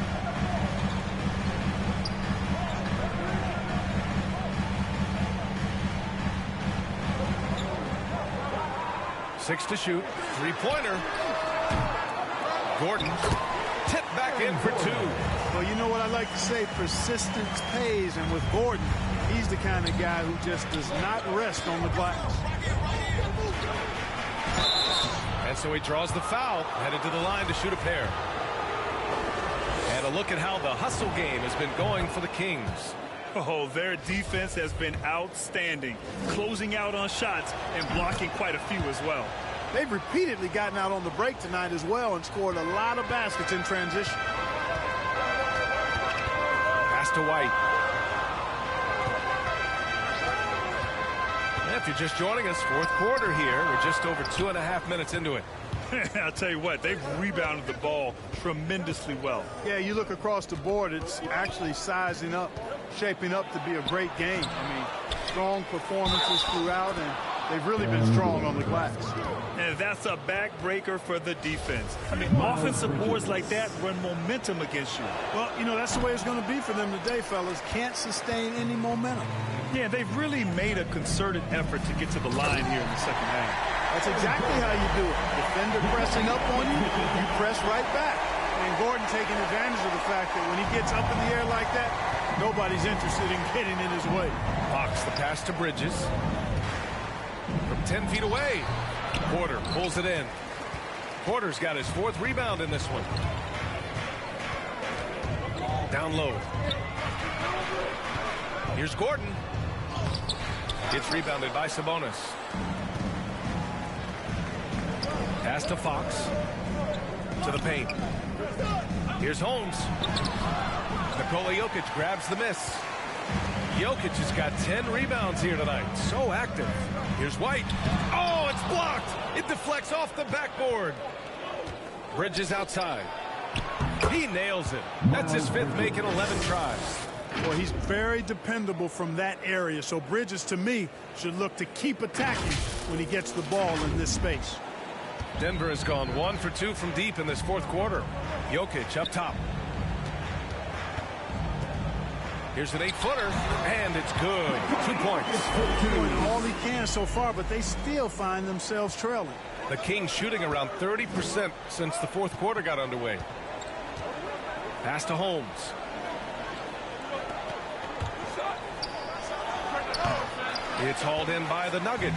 Six to shoot. 3-pointer. Gordon tipped back in for 2. Well, you know what I like to say, persistence pays, and with Gordon, he's the kind of guy who just does not rest on the glass. And so he draws the foul, headed to the line to shoot a pair. And a look at how the hustle game has been going for the Kings. Oh, their defense has been outstanding, closing out on shots and blocking quite a few as well. They've repeatedly gotten out on the break tonight as well and scored a lot of baskets in transition. Pass to White. And if you're just joining us, fourth quarter here. We're just over 2.5 minutes into it. I'll tell you what, they've rebounded the ball tremendously well. Yeah, you look across the board, it's actually sizing up, shaping up to be a great game. I mean, strong performances throughout, and they've really been strong on the glass. And that's a backbreaker for the defense. I mean, offensive boards like that run momentum against you. Well, you know, that's the way it's going to be for them today, fellas. Can't sustain any momentum. Yeah, they've really made a concerted effort to get to the line here in the second half. That's exactly how you do it. Defender pressing up on you, you press right back. And Gordon taking advantage of the fact that when he gets up in the air like that, nobody's interested in getting in his way. Fox the pass to Bridges. From 10 feet away. Porter pulls it in. Porter's got his 4th rebound in this one. Down low. Here's Gordon. Gets rebounded by Sabonis. Pass to Fox. To the paint. Here's Holmes. Nikola Jokic grabs the miss. Jokic has got 10 rebounds here tonight. So active. Here's White. Oh, it's blocked. It deflects off the backboard. Bridges outside. He nails it. That's his 5th make in 11 tries. Well, he's very dependable from that area. So Bridges, to me, should look to keep attacking when he gets the ball in this space. Denver has gone 1 for 2 from deep in this fourth quarter. Jokic up top. Here's an 8-footer, and it's good. 2 points. Doing all he can so far, but they still find themselves trailing. The Kings shooting around 30% since the fourth quarter got underway. Pass to Holmes. It's hauled in by the Nuggets.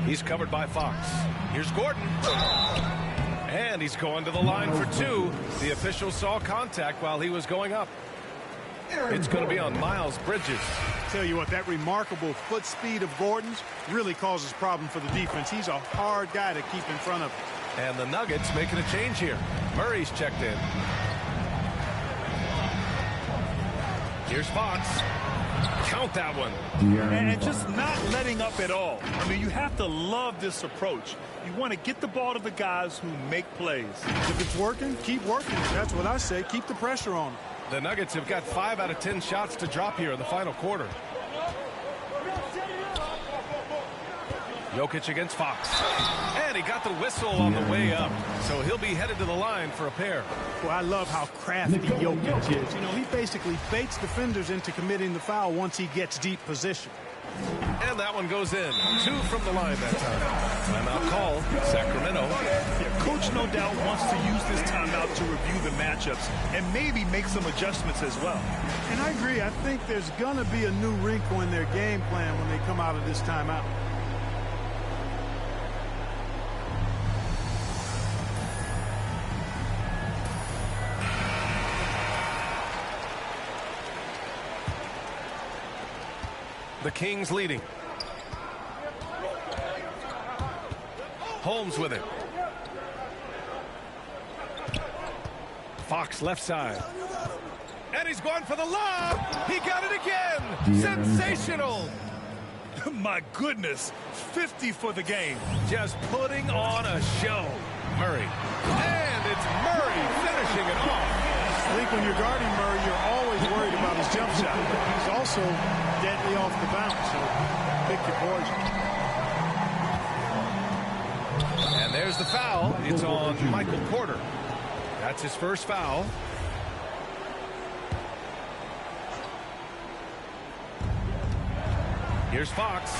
He's covered by Fox. Here's Gordon. And he's going to the line for two. The official saw contact while he was going up. It's going to be on Miles Bridges. Tell you what, that remarkable foot speed of Gordon's really causes problem for the defense. He's a hard guy to keep in front of him. And the Nuggets making a change here. Murray's checked in. Here's Fox. Count that one. And just not letting up at all. I mean, you have to love this approach. You want to get the ball to the guys who make plays. If it's working, keep working. That's what I say. Keep the pressure on them. The Nuggets have got 5 out of 10 shots to drop here in the final quarter. Jokic against Fox. And he got the whistle on the way up. So he'll be headed to the line for a pair. Well, I love how crafty Jokic is. You know, he basically baits defenders into committing the foul once he gets deep position. And that one goes in. 2 from the line that time. Timeout call, Sacramento. Yeah, coach no doubt wants to use this timeout to review the matchups and maybe make some adjustments as well. And I agree. I think there's going to be a new wrinkle in their game plan when they come out of this timeout. The Kings leading. Holmes with it. Fox left side. And he's going for the lob. He got it again. Sensational. My goodness. 50 for the game. Just putting on a show. Murray. And it's Murray finishing it off. I think when you're guarding Murray, you're always worried about his jump shot, but he's also deadly off the bounce, so pick your poison. And there's the foul. It's on Michael Porter. That's his first foul. Here's Fox.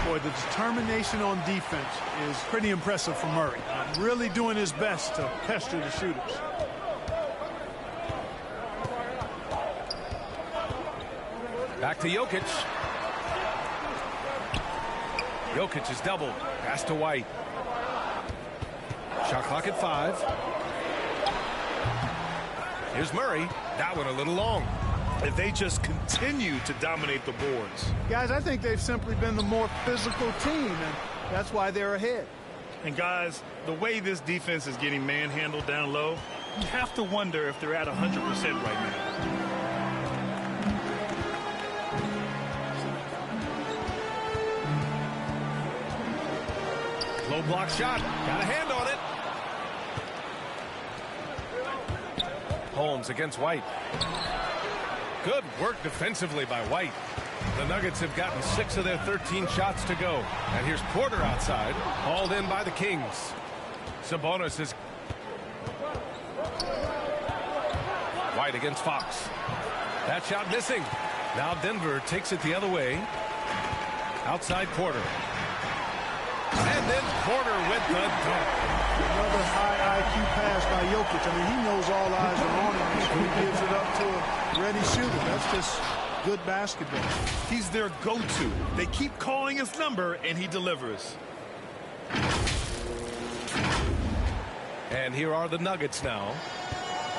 Boy, the determination on defense is pretty impressive for Murray. Really doing his best to pester the shooters. Back to Jokic. Jokic is doubled. Pass to White. Shot clock at 5. Here's Murray. That one a little long. If they just continue to dominate the boards. Guys, I think they've simply been the more physical team, and that's why they're ahead. And guys, the way this defense is getting manhandled down low, you have to wonder if they're at 100% right now. Low block shot. Got a hand on it. Holmes against White. Good work defensively by White. The Nuggets have gotten 6 of their 13 shots to go. And here's Porter outside. Hauled in by the Kings. Sabonis is... White against Fox. That shot missing. Now Denver takes it the other way. Outside Porter. And then Porter with the dunk. Another high IQ pass by Jokic. I mean, he knows all eyes are on him. He gives it up to a ready shooter. That's just good basketball. He's their go-to. They keep calling his number, and he delivers. And here are the Nuggets now.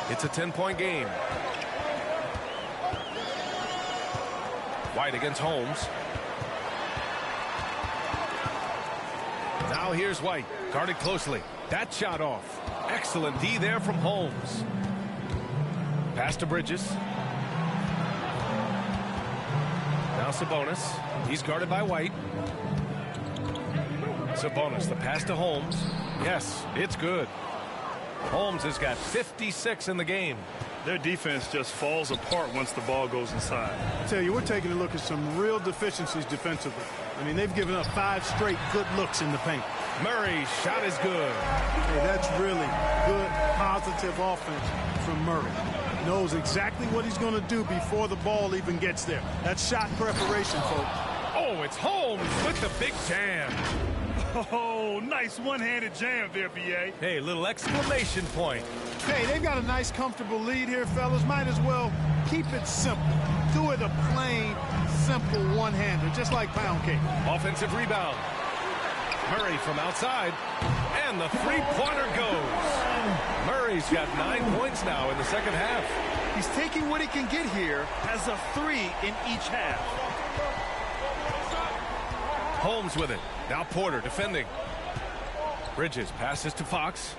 It's a 10-point game. White against Holmes. Now here's White, guarded closely. That shot off. Excellent D there from Holmes. Pass to Bridges. Now Sabonis. He's guarded by White. Sabonis, the pass to Holmes. Yes, it's good. Holmes has got 56 in the game. Their defense just falls apart once the ball goes inside. I tell you, we're taking a look at some real deficiencies defensively. I mean, they've given up 5 straight good looks in the paint. Murray's shot is good. Hey, that's really good, positive offense. from Murray. Knows exactly what he's going to do before the ball even gets there. That's shot preparation, folks. Oh, it's Holmes with the big jam. Oh, nice one-handed jam there, B.A. Hey, little exclamation point. Hey, they've got a nice, comfortable lead here, fellas. Might as well keep it simple. Do it a plain, simple one-hander, just like pound cake. Offensive rebound. Murray from outside. And the three-pointer goes. Murray's got 9 points now in the second half. He's taking what he can get here as a 3 in each half. Holmes with it. Now Porter defending. Bridges passes to Fox.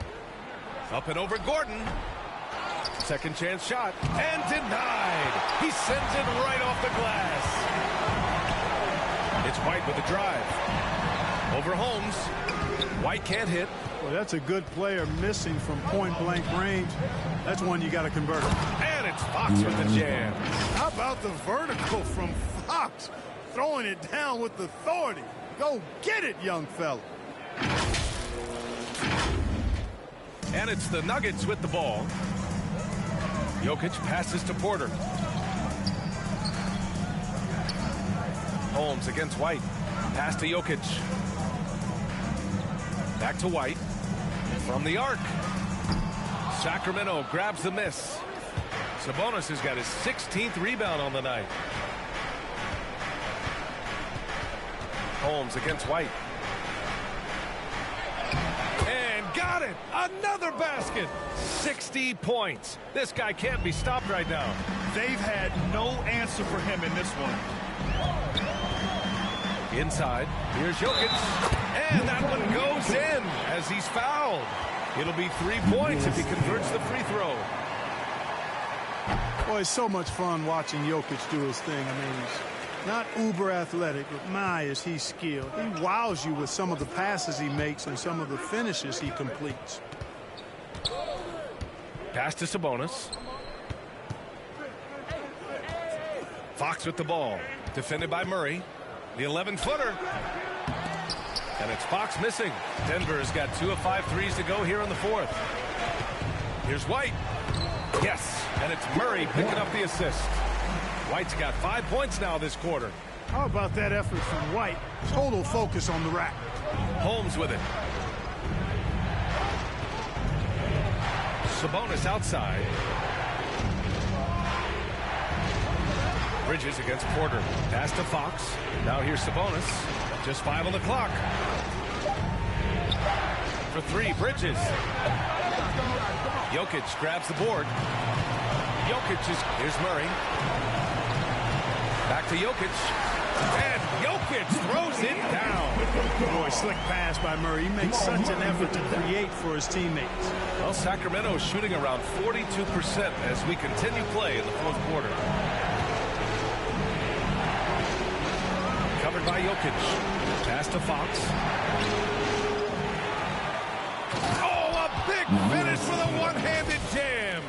Up and over Gordon. Second chance shot. And denied. He sends it right off the glass. It's White with the drive. Over Holmes. White can't hit. Well, that's a good player missing from point-blank range. That's one you got to convert. And it's Fox with the jam. How about the vertical from Fox? Throwing it down with authority. Go get it, young fella. And it's the Nuggets with the ball. Jokic passes to Porter. Holmes against White. Pass to Jokic. Back to White. From the arc. Sacramento grabs the miss. Sabonis has got his 16th rebound on the night. Holmes against White. And got it! Another basket! 60 points. This guy can't be stopped right now. They've had no answer for him in this one. Inside, here's Jokic. And that one goes in as he's fouled. It'll be 3 points if he converts the free throw. Boy, it's so much fun watching Jokic do his thing. I mean, he's not uber athletic, but my, is he skilled. He wows you with some of the passes he makes and some of the finishes he completes. Pass to Sabonis. Fox with the ball. Defended by Murray. The 11-footer. And it's Fox missing. Denver's got 2 of 5 threes to go here in the fourth. Here's White. Yes, and it's Murray picking up the assist. White's got 5 points now this quarter. How about that effort from White? Total focus on the rack. Holmes with it. Sabonis outside. Bridges against Porter. Pass to Fox. Now here's Sabonis. Just 5 on the clock. For 3, Bridges. Jokic grabs the board. Here's Murray. Back to Jokic. And Jokic throws it down. Boy, slick pass by Murray. He makes such an effort to create for his teammates. Well, Sacramento is shooting around 42% as we continue play in the fourth quarter. Covered by Jokic. Pass to Fox. Oh, a big finish for the one-handed jam.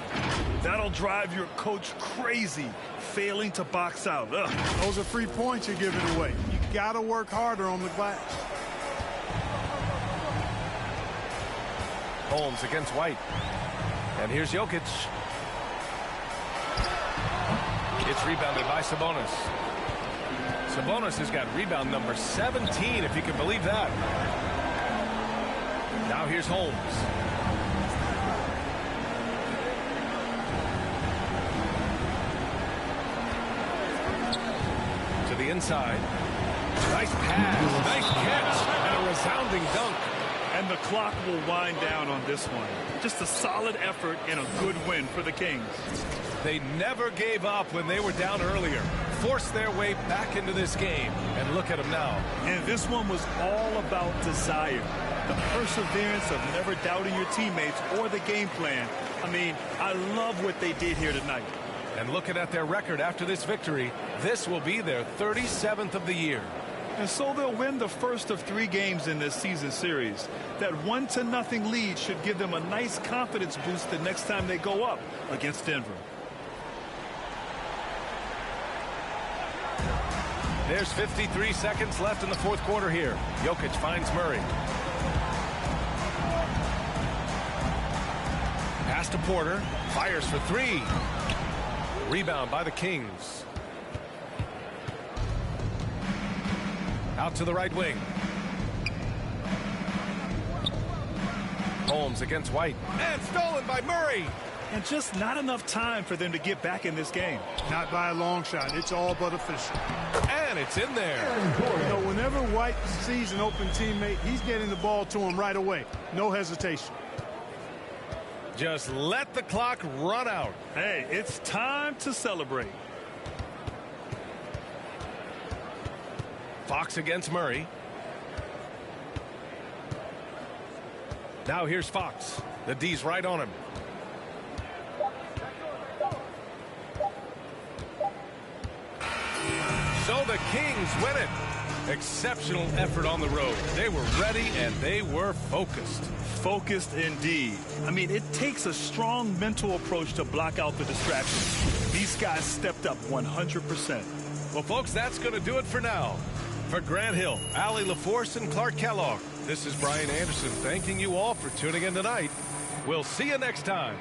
That'll drive your coach crazy, failing to box out. Ugh. Those are 3 points you're giving away. You got to work harder on the glass. Holmes against White. And here's Jokic. It's rebounded by Sabonis. Sabonis has got rebound number 17, if you can believe that. Now here's Holmes. To the inside. Nice pass, nice catch, and a resounding dunk. And the clock will wind down on this one. Just a solid effort and a good win for the Kings. They never gave up when they were down earlier. Forced their way back into this game. And look at them now. And this one was all about desire. The perseverance of never doubting your teammates or the game plan. I mean, I love what they did here tonight. And looking at their record after this victory, this will be their 37th of the year. And so they'll win the first of 3 games in this season series. That 1-0 lead should give them a nice confidence boost the next time they go up against Denver. There's 53 seconds left in the fourth quarter here. Jokic finds Murray. Pass to Porter. Fires for three. Rebound by the Kings. Out to the right wing. Holmes against White. And stolen by Murray. And just not enough time for them to get back in this game. Not by a long shot. It's all but official. And it's in there. You know, whenever White sees an open teammate, he's getting the ball to him right away. No hesitation. Just let the clock run out. Hey, it's time to celebrate. Fox against Murray. Now here's Fox. The D's right on him. So the Kings win it. Exceptional effort on the road. They were ready and they were focused. Focused indeed. I mean, it takes a strong mental approach to block out the distractions. These guys stepped up 100%. Well, folks, that's going to do it for now. For Grant Hill, Allie LaForce, and Clark Kellogg, this is Brian Anderson thanking you all for tuning in tonight. We'll see you next time.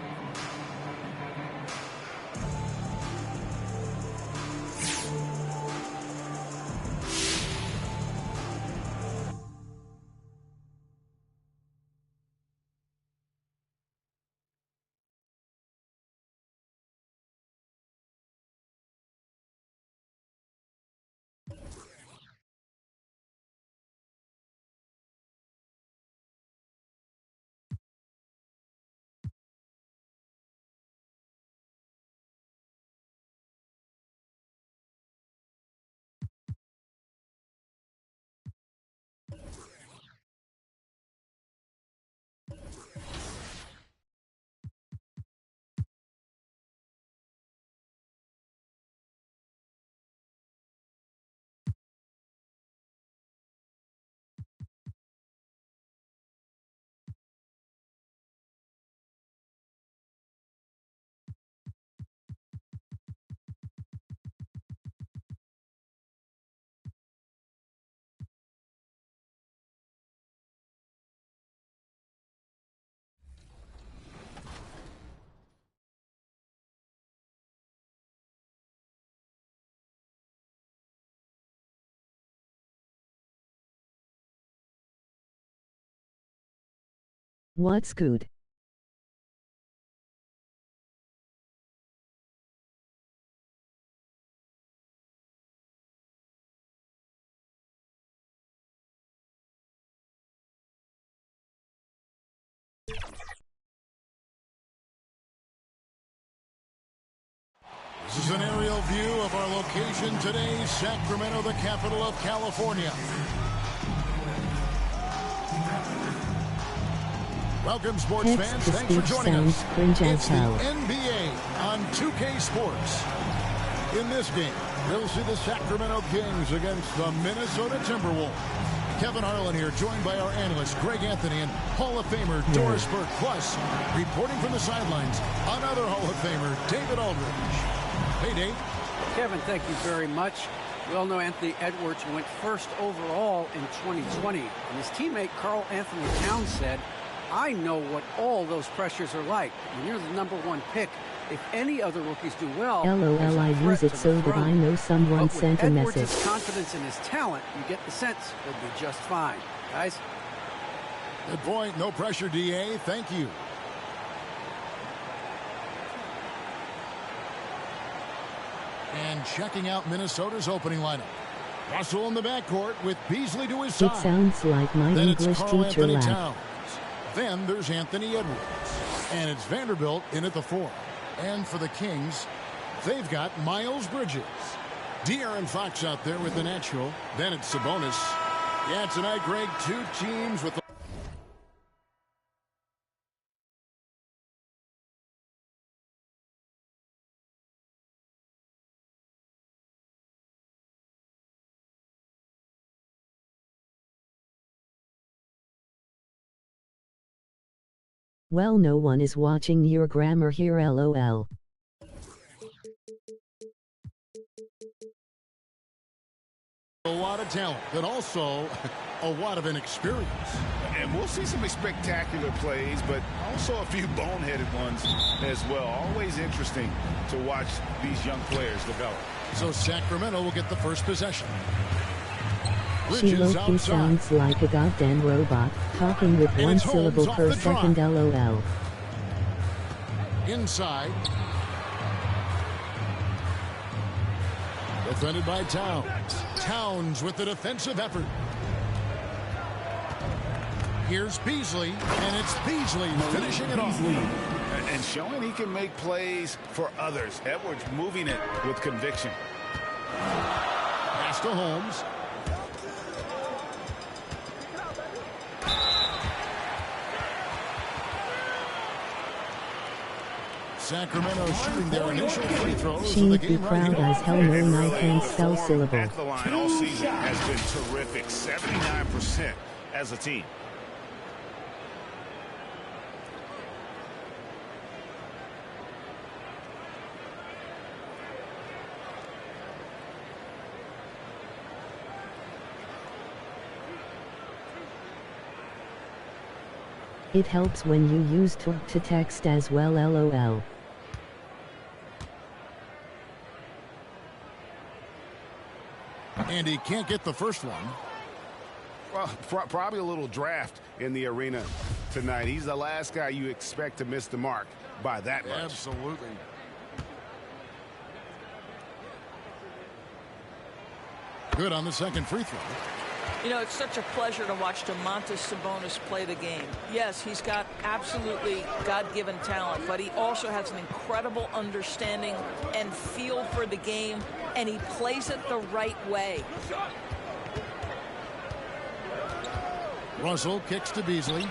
What's good? This is an aerial view of our location today, Sacramento, the capital of California. Welcome, sports fans. Thanks for joining us. It's the NBA on 2K Sports. In this game, we'll see the Sacramento Kings against the Minnesota Timberwolves. Kevin Harlan here, joined by our analyst, Greg Anthony, and Hall of Famer Doris Burke. Plus, reporting from the sidelines, another Hall of Famer, David Aldridge. Hey, Dave. Kevin, thank you very much. We all know Anthony Edwards went first overall in 2020. And his teammate, Karl Anthony Towns, said, I know what all those pressures are like. When you're the #1 pick, if any other rookies do well, LOL, I use it so that I know someone sent a message. Edwards' confidence in his talent, you get the sense he'll be just fine. Guys? Good point. No pressure, DA. Thank you. And checking out Minnesota's opening lineup. Russell in the backcourt with Beasley to his side. It sounds like my then English it's Karl teacher Anthony laughed. Towns. Then there's Anthony Edwards. And it's Vanderbilt in at the 4. And for the Kings, they've got Miles Bridges. De'Aaron Fox out there with the natural. Then it's Sabonis. Yeah, tonight, Greg, two teams with the Well, no one is watching your grammar here, LOL. A lot of talent, but also a lot of inexperience. And we'll see some spectacular plays, but also a few boneheaded ones as well. Always interesting to watch these young players develop. So Sacramento will get the first possession. Shiloh sounds like a goddamn robot, talking with one syllable per second, LOL. Inside. Defended by Towns. Towns with the defensive effort. Here's Beasley, and it's Beasley finishing it off. And showing he can make plays for others. Edwards moving it with conviction. Pass to Holmes. Sacramento shooting their initial free throws. She'd be proud as hell knowing I can't spell syllable. At the line all season has been terrific. 79% as a team. It helps when you use talk to text as well, LOL. And he can't get the first one. Well, probably a little draft in the arena tonight. He's the last guy you expect to miss the mark by that much. Absolutely. Good on the second free throw. You know, it's such a pleasure to watch Domantas Sabonis play the game. Yes, he's got absolutely God-given talent, but he also has an incredible understanding and feel for the game, and he plays it the right way. Russell kicks to Beasley.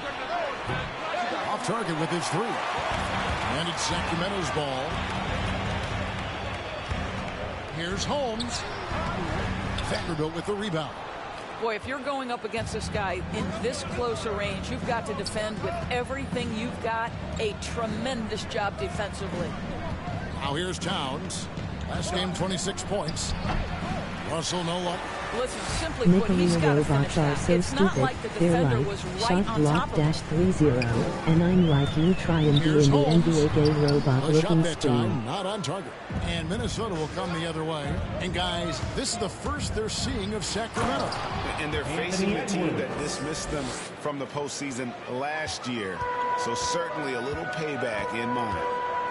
Off target with his three. And it's Sacramento's ball. Here's Holmes. Vanderbilt with the rebound. Boy, if you're going up against this guy in this close a range, you've got to defend with everything you've got. A tremendous job defensively. Now here's Towns. Last game, 26 points. Russell, no luck. Listen, simply put, he's got to finish that. So it's stupid. not like the They're defender right. was right Shot on top block of dash him. 3-0, and I'm like you try and be in the NBA gay robot A shot looking that spoon. time, not on target. And Minnesota will come the other way. And guys, this is the first they're seeing of Sacramento. And they're facing a team that dismissed them from the postseason last year. So certainly a little payback in mind.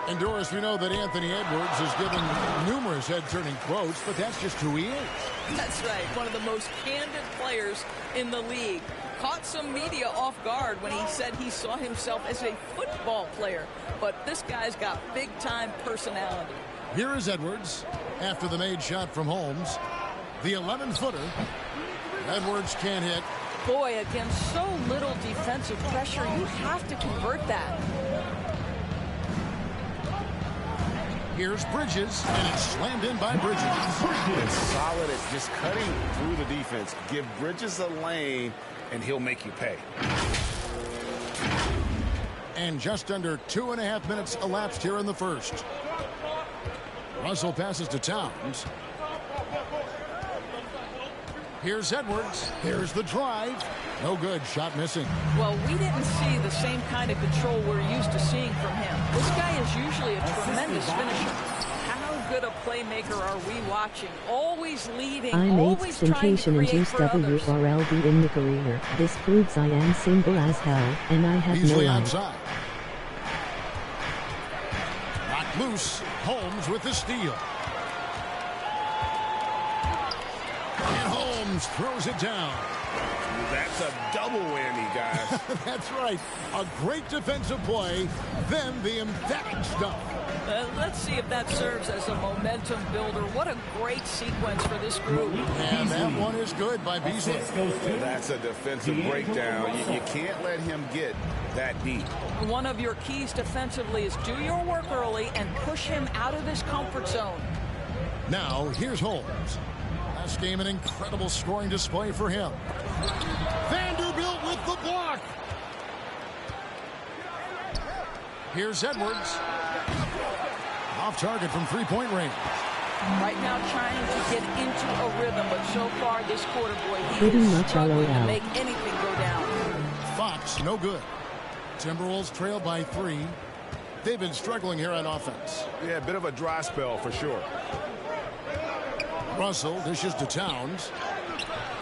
And Doris, we know that Anthony Edwards has given numerous head-turning quotes, but that's just who he is. That's right. One of the most candid players in the league. Caught some media off guard when he said he saw himself as a football player. But this guy's got big-time personality. Here is Edwards after the made shot from Holmes. The 11-footer. Edwards can't hit. Boy, against so little defensive pressure, you have to convert that. Here's Bridges, and it's slammed in by Bridges. It's solid at just cutting through the defense. Give Bridges a lane, and he'll make you pay. And just under 2.5 minutes elapsed here in the first. Russell passes to Towns. Here's Edwards. Here's the drive. No good. Shot missing. Well, we didn't see the same kind of control we're used to seeing from him. This guy is usually a tremendous finisher. How good a playmaker are we watching? Always leading, I'm always trying to create and for others. WRLD in the career. This proves I am single as hell, and I have Beasley no life. outside. Knocked loose. Holmes with the steal. And Holmes throws it down. That's a double whammy, guys. That's right. A great defensive play, then the emphatic stuff. Let's see if that serves as a momentum builder. What a great sequence for this group. And that one is good by Beasley. That's a defensive breakdown. You can't let him get that deep. One of your keys defensively is do your work early and push him out of his comfort zone. Now, here's Holmes. Last game, an incredible scoring display for him. Vanderbilt with the block. Here's Edwards. Off target from three-point range. Right now trying to get into a rhythm. rhythm, but so far this quarter, boy, he Pretty is much struggling to LOL. make anything go down. Fox, no good. Timberwolves trail by 3. They've been struggling here on offense. Yeah, a bit of a dry spell for sure. Russell dishes to Towns.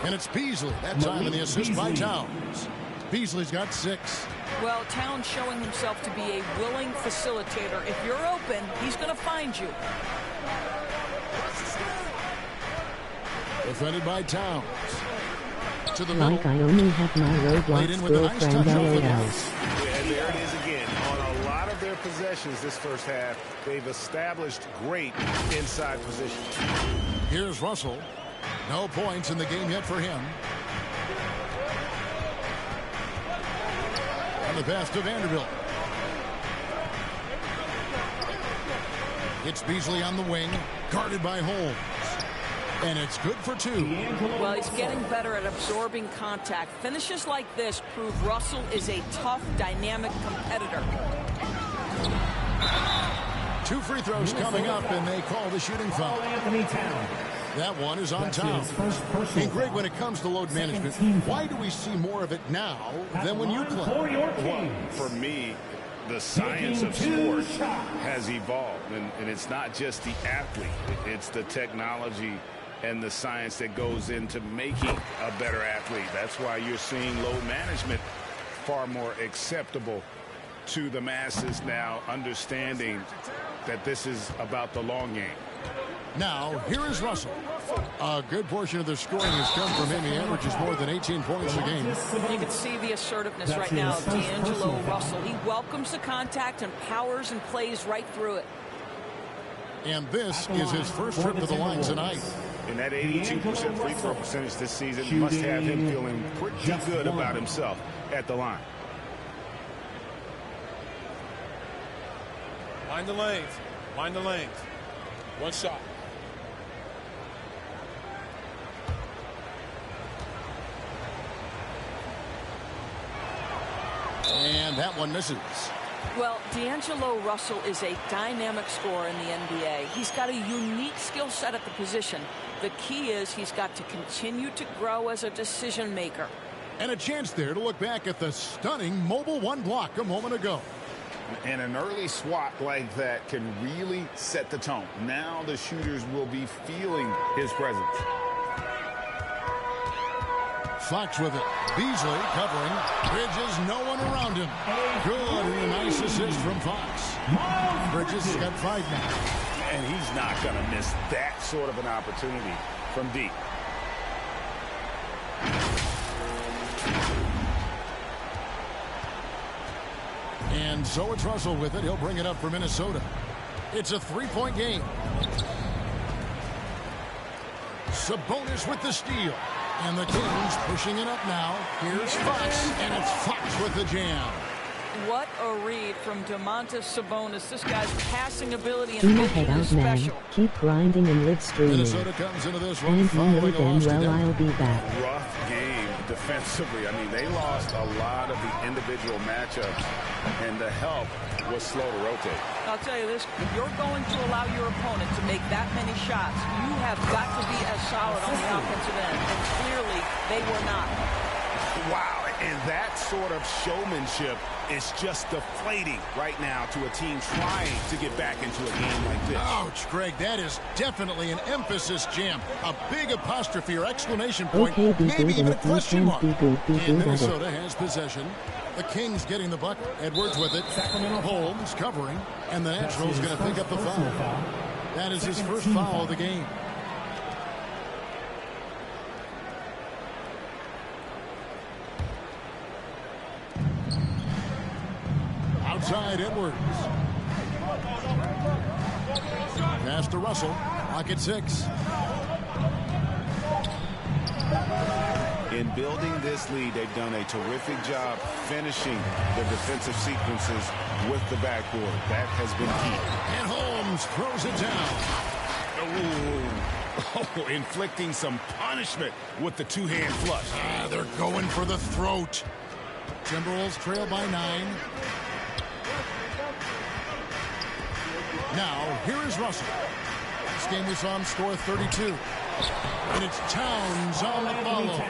And it's Beasley. That time in the assist by Towns. Beasley's got 6. Well, Towns showing himself to be a willing facilitator. If you're open, he's going to find you. Defended by Towns. To the Like middle. I only have my Roblox girlfriend LOL. And there it is again. On a lot of their possessions this first half, they've established great inside position. Here's Russell. No points in the game yet for him. And the pass to Vanderbilt. It's Beasley on the wing, guarded by Holmes. And it's good for 2. Well, he's getting better at absorbing contact. Finishes like this prove Russell is a tough, dynamic competitor. 2 free throws coming up, and they call the shooting foul. That one is on Towns. And Greg, when it comes to load management, why do we see more of it now than when you play? Well, for me, the science of sport has evolved, and it's not just the athlete. It's the technology and the science that goes into making a better athlete. That's why you're seeing load management far more acceptable to the masses now, understanding that this is about the long game. Now, here is Russell. A good portion of the scoring has come from him. He averages more than 18 points a game. You can see the assertiveness right now of D'Angelo Russell. He welcomes the contact and powers and plays right through it. And this is his first trip to the line tonight. And that 82% free throw percentage this season must have him feeling pretty good about himself at the line. Mind the lanes. Mind the lanes. One shot. And that one misses. Well, D'Angelo Russell is a dynamic scorer in the NBA. He's got a unique skill set at the position. The key is he's got to continue to grow as a decision maker. And a chance there to look back at the stunning mobile 1 block a moment ago. And an early swat like that can really set the tone. Now the shooters will be feeling his presence. Fox with it. Beasley covering. Bridges, no one around him. Good, and a nice assist from Fox. Bridges has got 5 now. And he's not going to miss that sort of an opportunity from deep. And so it's Russell with it. He'll bring it up for Minnesota. It's a 3-point game. Sabonis with the steal. And the Kings pushing it up now. Here's Fox, and it's Fox with the jam. What a read from Domantas Sabonis. This guy's passing ability Do and not head vision is out, man. special. Keep grinding and live streaming. Minnesota comes into this one And you following know a damn loss to well Denver. I'll be back. Rough game defensively. I mean, they lost a lot of the individual matchups, and the help was slow to rotate. I'll tell you this, if you're going to allow your opponent to make that many shots, you have got to be as solid on the offensive end. And clearly, they were not. Wow, and that sort of showmanship is just deflating right now to a team trying to get back into a game like this. Ouch, Greg, that is definitely an emphasis jam. A big apostrophe or exclamation point, Okay, be maybe good even a and question mark. be good And at it. Minnesota has possession. The Kings getting the bucket. Edwards with it. Holmes covering. And the Nationals going to pick up the foul. That is his first foul of the game. Outside Edwards. Pass to Russell. Pocket 6. In building this lead, they've done a terrific job finishing the defensive sequences with the backboard. That has been key. And Holmes throws it down. Oh, inflicting some punishment with the two-hand flush. They're going for the throat. Timberwolves trail by 9. Now, here is Russell. This game we saw him score 32. And it's Towns on the follow.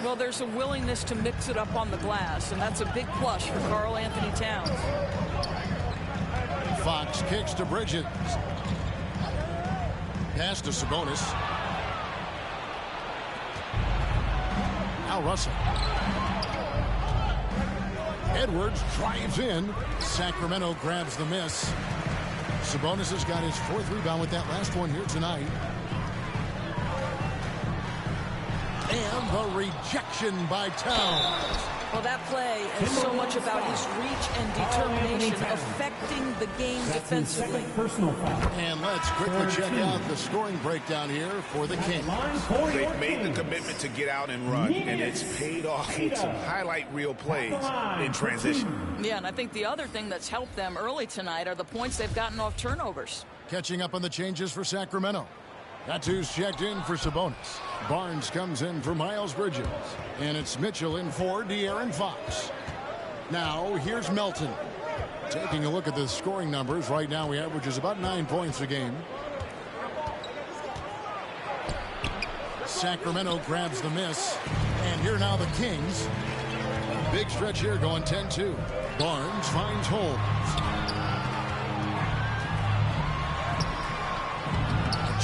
Well, there's a willingness to mix it up on the glass, and that's a big plus for Karl Anthony Towns. Fox kicks to Bridges. Pass to Sabonis. Now Russell. Edwards drives in. Sacramento grabs the miss. Sabonis has got his 4th rebound with that last one here tonight. And the rejection by Towns. Well, that play is so much about his reach and determination affecting the game defensively. And let's quickly check out the scoring breakdown here for the Kings. They've made the commitment to get out and run, and it's paid off with some highlight reel plays in transition. Yeah, and I think the other thing that's helped them early tonight are the points they've gotten off turnovers. Catching up on the changes for Sacramento. That's who's checked in for Sabonis. Barnes comes in for Miles Bridges. And it's Mitchell in for De'Aaron Fox. Now, here's Melton. Taking a look at the scoring numbers. Right now, he averages about 9 points a game. Sacramento grabs the miss. And here now the Kings. Big stretch here going 10-2. Barnes finds Holmes.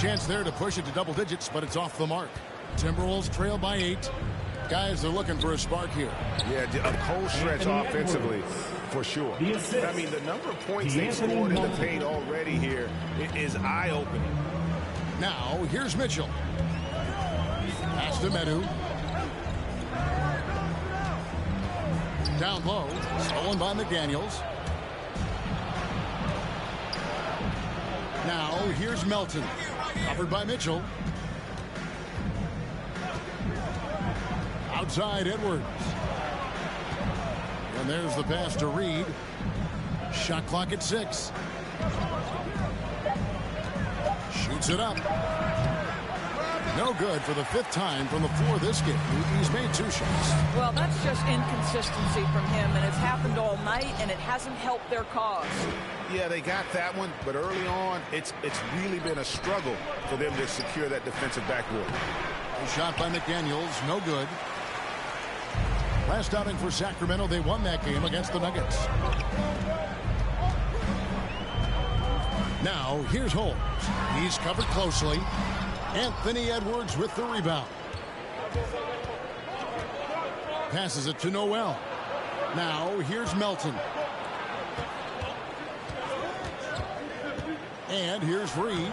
Chance there to push it to double digits, but it's off the mark. Timberwolves trail by 8. Guys, they're looking for a spark here. Yeah, a cold stretch offensively, for sure. I mean, the number of points they scored in the paint already here is eye-opening. Now, here's Mitchell. Pass to Medu. Down low, stolen by McDaniels. Now, here's Melton. Covered by Mitchell. Outside Edwards. And there's the pass to Reed. Shot clock at 6. Shoots it up. No good for the 5th time from the floor this game. He's made 2 shots. Well, that's just inconsistency from him, and it's happened all night, and it hasn't helped their cause. Yeah, they got that one, but early on, it's really been a struggle for them to secure that defensive backboard. A shot by McDaniels, no good. Last outing for Sacramento, they won that game against the Nuggets. Now, here's Holmes. He's covered closely. Anthony Edwards with the rebound. Passes it to Noel. Now, here's Melton. And here's Reed.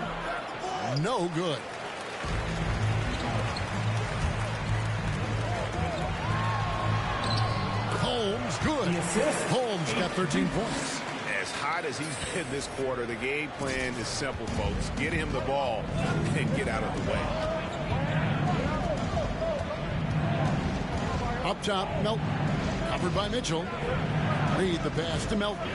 No good. Holmes, good. Holmes got 13 points. As hot as he's been this quarter, the game plan is simple, folks. Get him the ball and get out of the way. Up top, Melton. Covered by Mitchell. Reed the pass to Melton.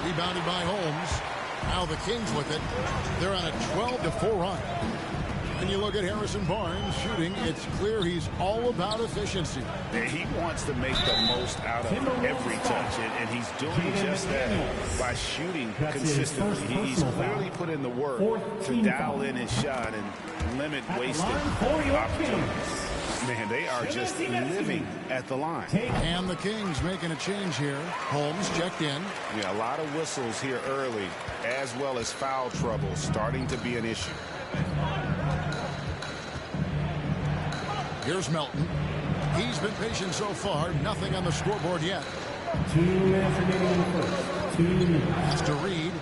Rebounded by Holmes. Now the Kings with it. They're on a 12-4 run. And you look at Harrison Barnes shooting, it's clear he's all about efficiency. He wants to make the most out of every touch, and he's doing just that by shooting consistently. He's clearly put in the work to dial in his shot and limit wasted opportunities. Man, they are just living at the line. And the Kings making a change here. Holmes checked in. Yeah, a lot of whistles here early, as well as foul trouble starting to be an issue. Here's Melton. He's been patient so far. Nothing on the scoreboard yet. 2 minutes remaining in the first. 2 minutes. Pass to Reed.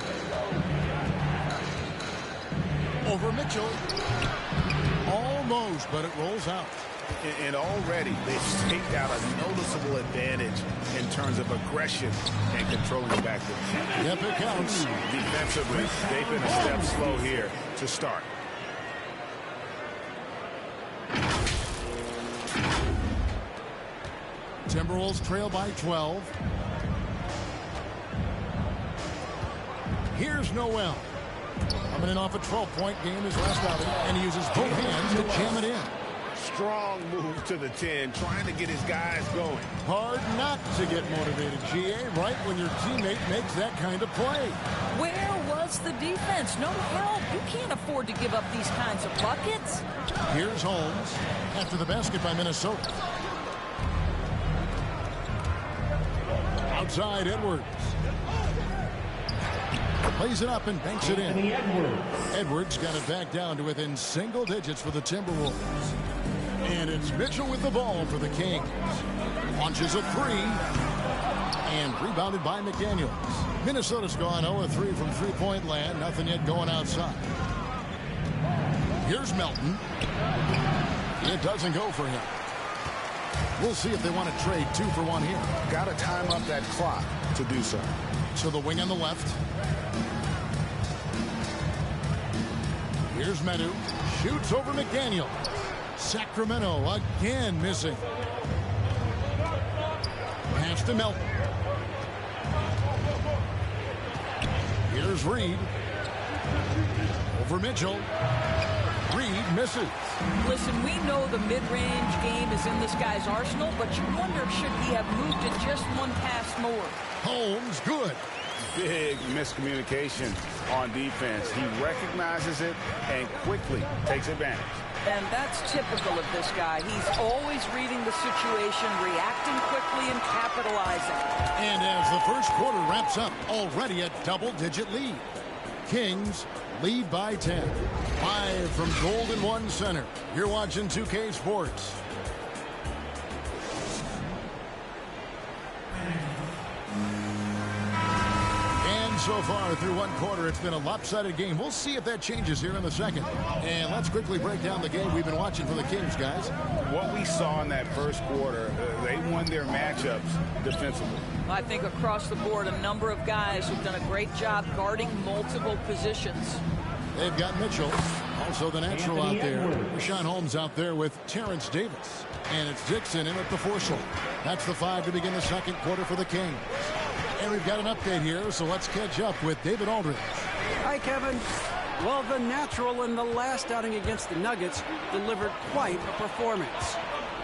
Over Mitchell. Almost, but it rolls out. And already they've staked out a noticeable advantage in terms of aggression and controlling the backcourt. Yep, it counts. Defensively, they've been a step slow here to start. Timberwolves trail by 12. Here's Noel. Coming in off a 12-point game his last outing, and he uses both hands to jam it in. strong move to the 10, trying to get his guys going. Hard not to get motivated, GA, right when your teammate makes that kind of play. Where was the defense? No help. You can't afford to give up these kinds of buckets. Here's Holmes after the basket by Minnesota. Outside Edwards. Plays it up and banks it in. Edwards got it back down to within single digits for the Timberwolves. And it's Mitchell with the ball for the Kings. Launches a three. And rebounded by McDaniels. Minnesota's gone 0-3 from three-point land. Nothing yet going outside. Here's Melton. It doesn't go for him. We'll see if they want to trade 2 for 1 here. Got to time up that clock to do so. To the wing on the left. Here's Manu. Shoots over McDaniel. Sacramento again missing. Pass to Melton. Here's Reed. Over Mitchell. Reed misses. Listen, we know the mid-range game is in this guy's arsenal, but you wonder, should he have moved it just one pass more? Holmes, good. Big miscommunication on defense. He recognizes it and quickly takes advantage. And that's typical of this guy. He's always reading the situation, reacting quickly, and capitalizing. And as the first quarter wraps up, already a double-digit lead. Kings lead by 10. Live from Golden One Center. You're watching 2K Sports. So far through one quarter, it's been a lopsided game. We'll see if that changes here in the second. And let's quickly break down the game we've been watching for the Kings, guys. What we saw in that first quarter, they won their matchups defensively. I think across the board, a number of guys who've done a great job guarding multiple positions. They've got Mitchell, also the natural out there. Rashawn Holmes out there with Terrence Davis. And it's Dixon in at the 4 slot. That's the 5 to begin the second quarter for the Kings. And we've got an update here, so let's catch up with David Aldridge. Hi, Kevin. Well, the natural in the last outing against the Nuggets delivered quite a performance.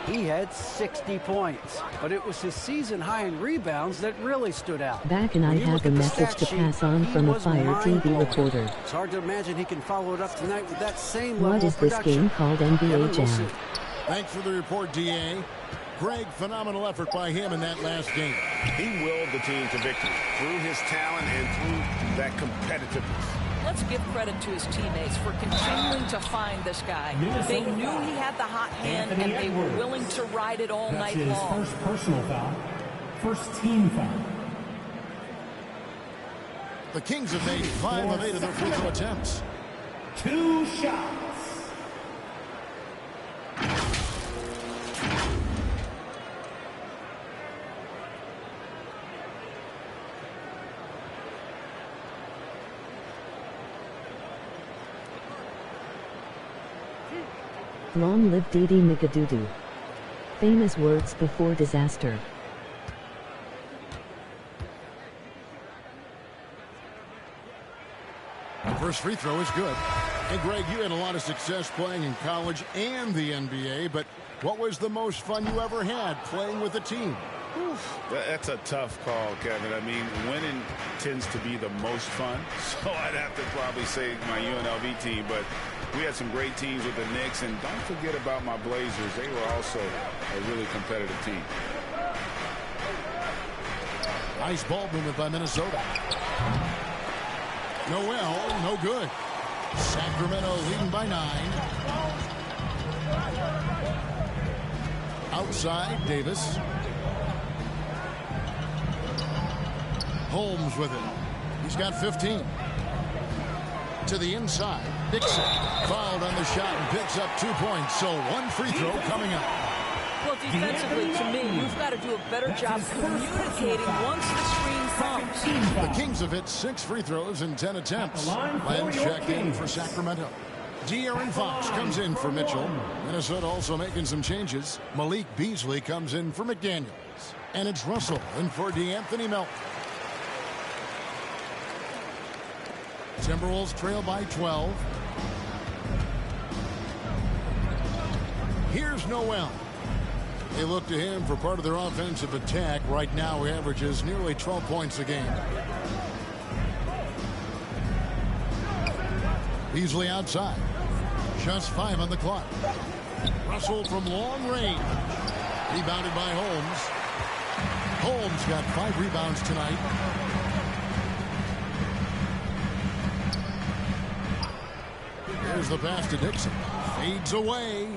He had 60 points, but it was his season high in rebounds that really stood out. Back and I have a message to pass on from a Fire TV reporter. It's hard to imagine he can follow it up tonight with that same level of production. What is this game called, NBA Jam? Thanks for the report, DA. Greg, phenomenal effort by him in that last game. He willed the team to victory through his talent and through that competitiveness. Let's give credit to his teammates for continuing to find this guy. They knew he had the hot hand, and they were willing to ride it all night long. First personal foul, first team foul. The Kings have made 5 of 8 of their free throw attempts. 2 shots. Long live Didi Nigadudu. Famous words before disaster. The first free throw is good. And Greg, you had a lot of success playing in college and the NBA, but what was the most fun you ever had playing with a team? That's a tough call, Kevin. I mean, winning tends to be the most fun, so I'd have to probably say my UNLV team, but we had some great teams with the Knicks, and don't forget about my Blazers. They were also a really competitive team. Nice ball movement by Minnesota. Noel, no good. Sacramento leading by 9. Outside, Davis. Holmes with it. He's got 15. To the inside. Dixon fouled on the shot and picks up 2 points. So 1 free throw coming up. Well, defensively, to me, you've got to do a better job communicating once the screen comes. The Kings have hit 6 free throws in 10 attempts. Len checked in for Sacramento. De'Aaron Fox comes in for Mitchell. Minnesota also making some changes. Malik Beasley comes in for McDaniels. And it's Russell in for DeAnthony Melton. Timberwolves trail by 12. Here's Noel. They look to him for part of their offensive attack. Right now, he averages nearly 12 points a game. Beasley outside. Just 5 on the clock. Russell from long range. Rebounded by Holmes. Holmes got 5 rebounds tonight. Here's the pass to Dixon. Fades away.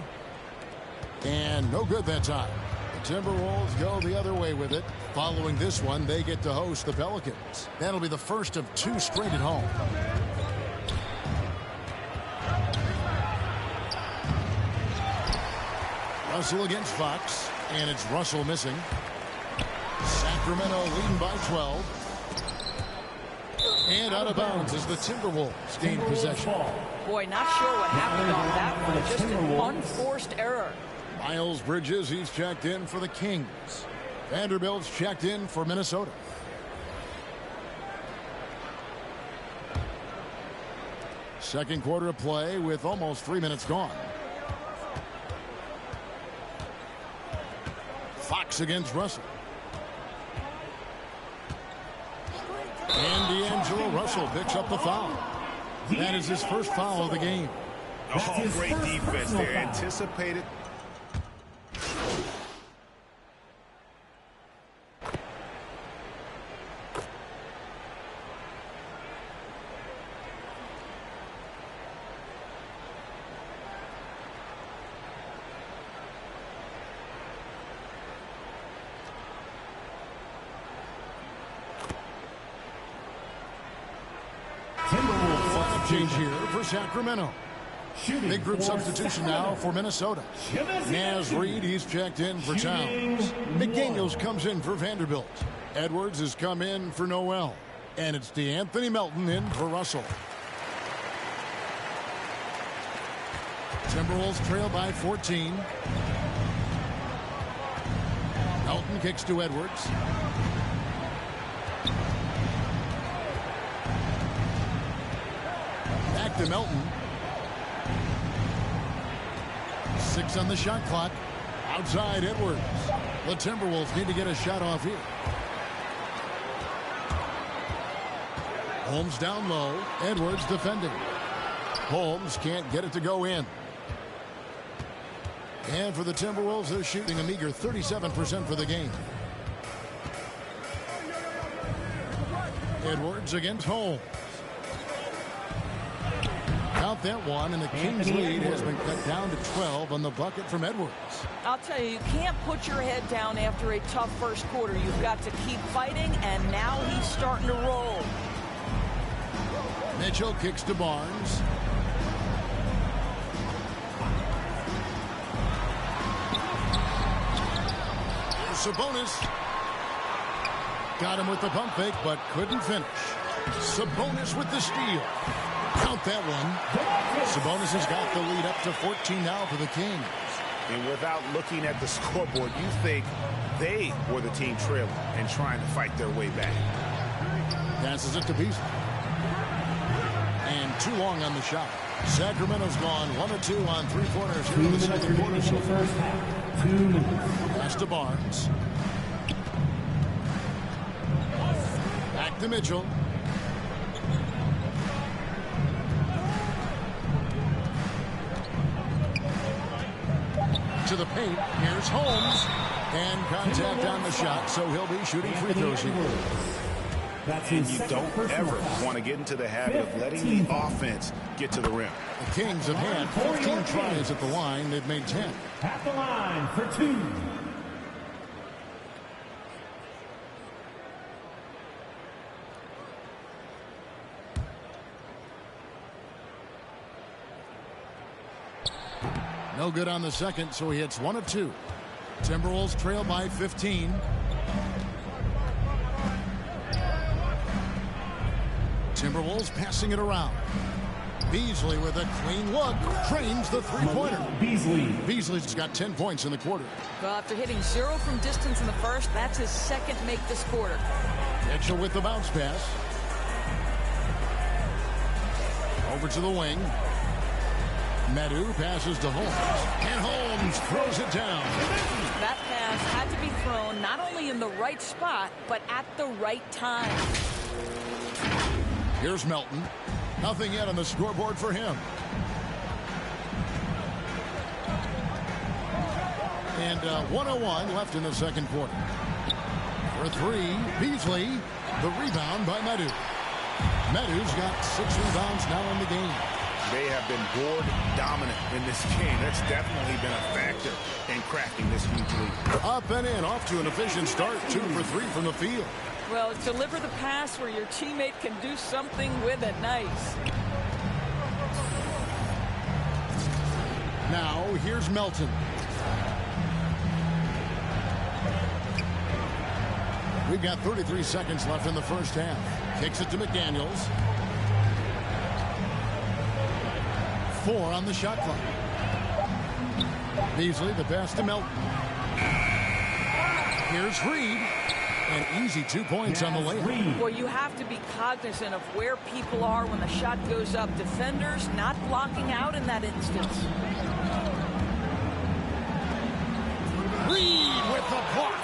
And no good that time. The Timberwolves go the other way with it. Following this one, they get to host the Pelicans. That'll be the first of 2 straight at home. Russell against Fox. And it's Russell missing. Sacramento leading by 12. And out of bounds as the Timberwolves gain possession. Boy, not sure what happened on that one. Just an unforced error. Miles Bridges, he's checked in for the Kings. Vanderbilt's checked in for Minnesota. Second quarter of play with almost 3 minutes gone. Fox against Russell. And D'Angelo Russell picks up the foul. That is his first foul of the game. Oh, great defense there. Anticipated. Change here for Sacramento. Big group substitution now for Minnesota. Naz Reid, he's checked in for Towns. McDaniels comes in for Vanderbilt. Edwards has come in for Noel. And it's DeAnthony Melton in for Russell. Timberwolves trail by 14. Melton kicks to Edwards. Back to Melton. 6 on the shot clock. Outside Edwards. The Timberwolves need to get a shot off here. Holmes down low. Edwards defending. Holmes can't get it to go in. And for the Timberwolves, they're shooting a meager 37% for the game. Edwards against Holmes. Count that one, and the Kings lead has been cut down to 12 on the bucket from Edwards. I'll tell you, you can't put your head down after a tough first quarter. You've got to keep fighting, and now he's starting to roll. Mitchell kicks to Barnes. Sabonis. Got him with the pump fake, but couldn't finish. Sabonis with the steal. Count that one. Sabonis has got the lead up to 14 now for the Kings. And without looking at the scoreboard, you think they were the team trailing and trying to fight their way back. Passes it to Beasley. And too long on the shot. Sacramento's gone 1 of 2 on 3-pointers here in the second quarter. So pass to Barnes. Back to Mitchell. To the paint. Here's Holmes. And contact on the shot, so he'll be shooting free throws here. And you don't ever want to get into the habit of letting the offense get to the rim. The Kings have had 15 tries at the line. They've made 10. At the line for 2. No good on the second, so he hits 1 of 2. Timberwolves trail by 15. Timberwolves passing it around. Beasley with a clean look. Trains the three-pointer. Beasley's got 10 points in the quarter. Well, after hitting 0 from distance in the first, that's his second make this quarter. Mitchell with the bounce pass. Over to the wing. Medu passes to Holmes, and Holmes throws it down. That pass had to be thrown not only in the right spot, but at the right time. Here's Melton. Nothing yet on the scoreboard for him. And 1:01 left in the second quarter. For three, Beasley. The rebound by Medu. Medu's got 6 rebounds now in the game. They have been board dominant in this game. That's definitely been a factor in cracking this huge lead. Up and in, off to an efficient start. 2 for 3 from the field. Well, deliver the pass where your teammate can do something with it. Nice. Now, here's Melton. We've got 33 seconds left in the first half. Kicks it to McDaniels. 4 on the shot clock. Beasley, the pass to Melton. Here's Reed. And easy 2 points on the layup. Well, you have to be cognizant of where people are when the shot goes up. Defenders not blocking out in that instance. Reed with the block.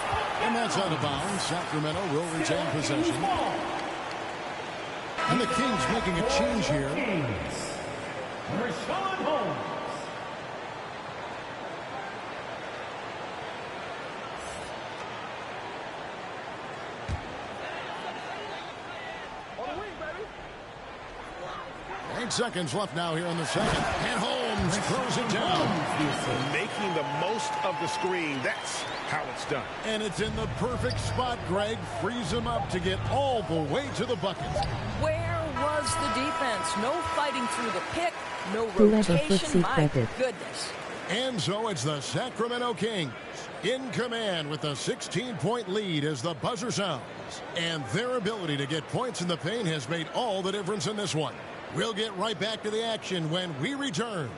And that's out of bounds. Sacramento will retain possession. And the Kings making a change here. Rashawn Holmes. Eight seconds left now here in the second. And Holmes throws it down. Making the most of the screen. That's how it's done. And it's in the perfect spot, Greg. Frees him up to get all the way to the bucket. Where was the defense? No fighting through the pick. No Whoever rotation. My credit. goodness. And so it's the Sacramento Kings in command with a 16-point lead as the buzzer sounds. And their ability to get points in the paint has made all the difference in this one. We'll get right back to the action when we return.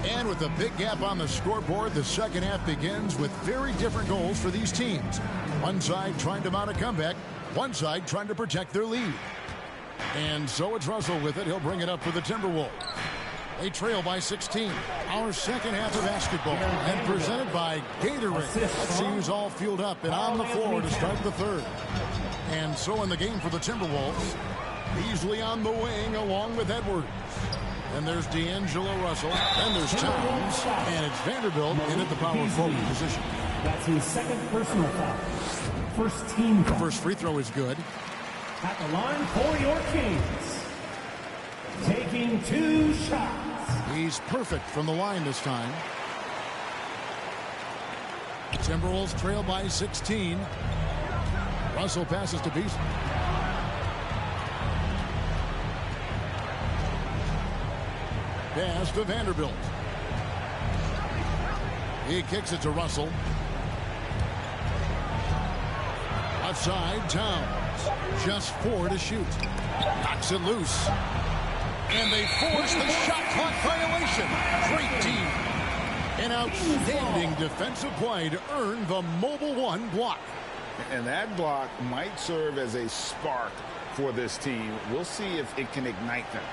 And with a big gap on the scoreboard, the second half begins with very different goals for these teams. One side trying to mount a comeback, one side trying to protect their lead. And so it's Russell with it. He'll bring it up for the Timberwolves. They trail by 16. Our second half of basketball, and presented by Gatorade. Let's see who's all fueled up and on the floor to start the third. And so in the game for the Timberwolves, Beasley on the wing along with Edwards. And there's D'Angelo Russell. And there's Towns. And it's Vanderbilt in at the power forward position. That's his second personal foul. First team foul. The first free throw is good. At the line for your Kings. Taking 2 shots. He's perfect from the line this time. Timberwolves trail by 16. Russell passes to Beasley. Pass to Vanderbilt. He kicks it to Russell. Left side, Towns. Just 4 to shoot. Knocks it loose. And they force the shot clock violation. Great team. An outstanding defensive play to earn the Mobile One block. And that block might serve as a spark for this team. We'll see if it can ignite them.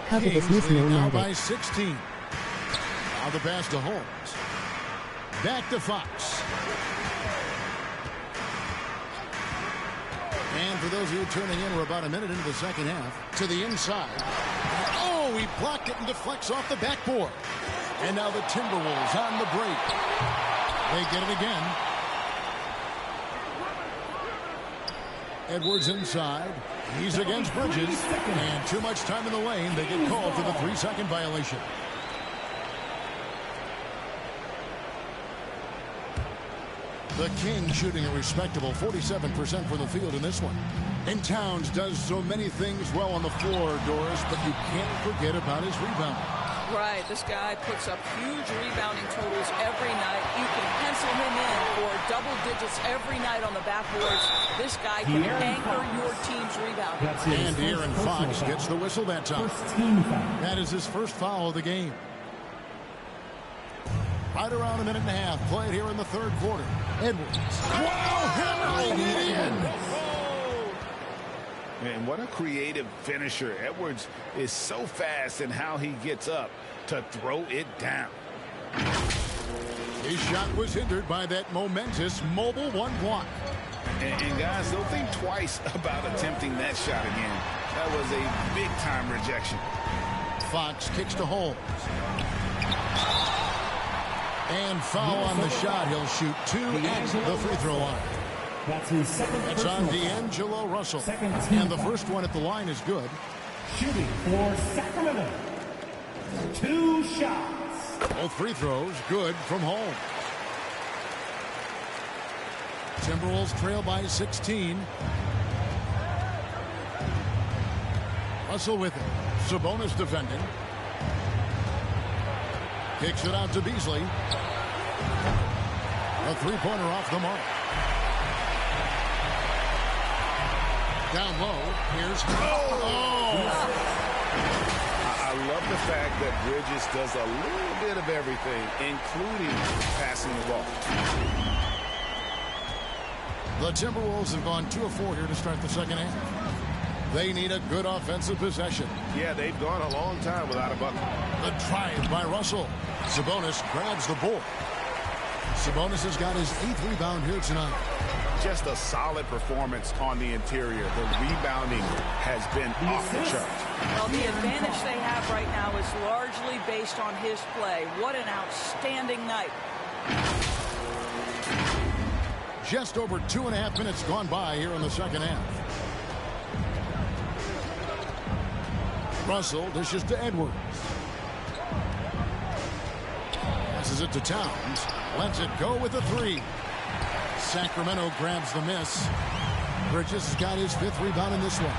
Covetousness no now by matter. 16. Now the pass to Holmes. Back to Fox. And for those of you tuning in, we're about a minute into the second half. To the inside. Oh, he blocked it and deflects off the backboard. And now the Timberwolves on the break. They get it again. Edwards inside. He's against Bridges. And too much time in the lane. They get called for the 3-second violation. The Kings shooting a respectable 47% from the field in this one. And Towns does so many things well on the floor, Doris, but you can't forget about his rebound. Right, this guy puts up huge rebounding totals every night. You can pencil him in for double digits every night on the backboards. This guy can anchor your team's rebounding. And De'Aaron Fox gets the whistle that time. That is his first foul of the game. Right around a minute and a half played here in the third quarter. Edwards. Wow, hammering it in. Man, what a creative finisher. Edwards is so fast in how he gets up to throw it down. His shot was hindered by that momentous mobile one block. And guys, don't think twice about attempting that shot again. That was a big-time rejection. Fox kicks to Holmes. And foul on the shot. He'll shoot 2 at the free throw line. That's his second. That's on D'Angelo Russell. And the first one at the line is good. Shooting for Sacramento. 2 shots. Both free throws good from home. Timberwolves trail by 16. Russell with it. Sabonis defending. Kicks it out to Beasley. A three-pointer off the mark. Down low. Here's... I love the fact that Bridges does a little bit of everything, including passing the ball. The Timberwolves have gone 2 of 4 here to start the second half. They need a good offensive possession. Yeah, they've gone a long time without a bucket. The drive by Russell. Sabonis grabs the board. Sabonis has got his 8th rebound here tonight. Just a solid performance on the interior. The rebounding has been off the charts. Well, the advantage they have right now is largely based on his play. What an outstanding night. Just over 2.5 minutes gone by here in the second half. Russell dishes to Edwards. Passes it to Towns. Lets it go with a 3. Sacramento grabs the miss. Bridges has got his 5th rebound in this one.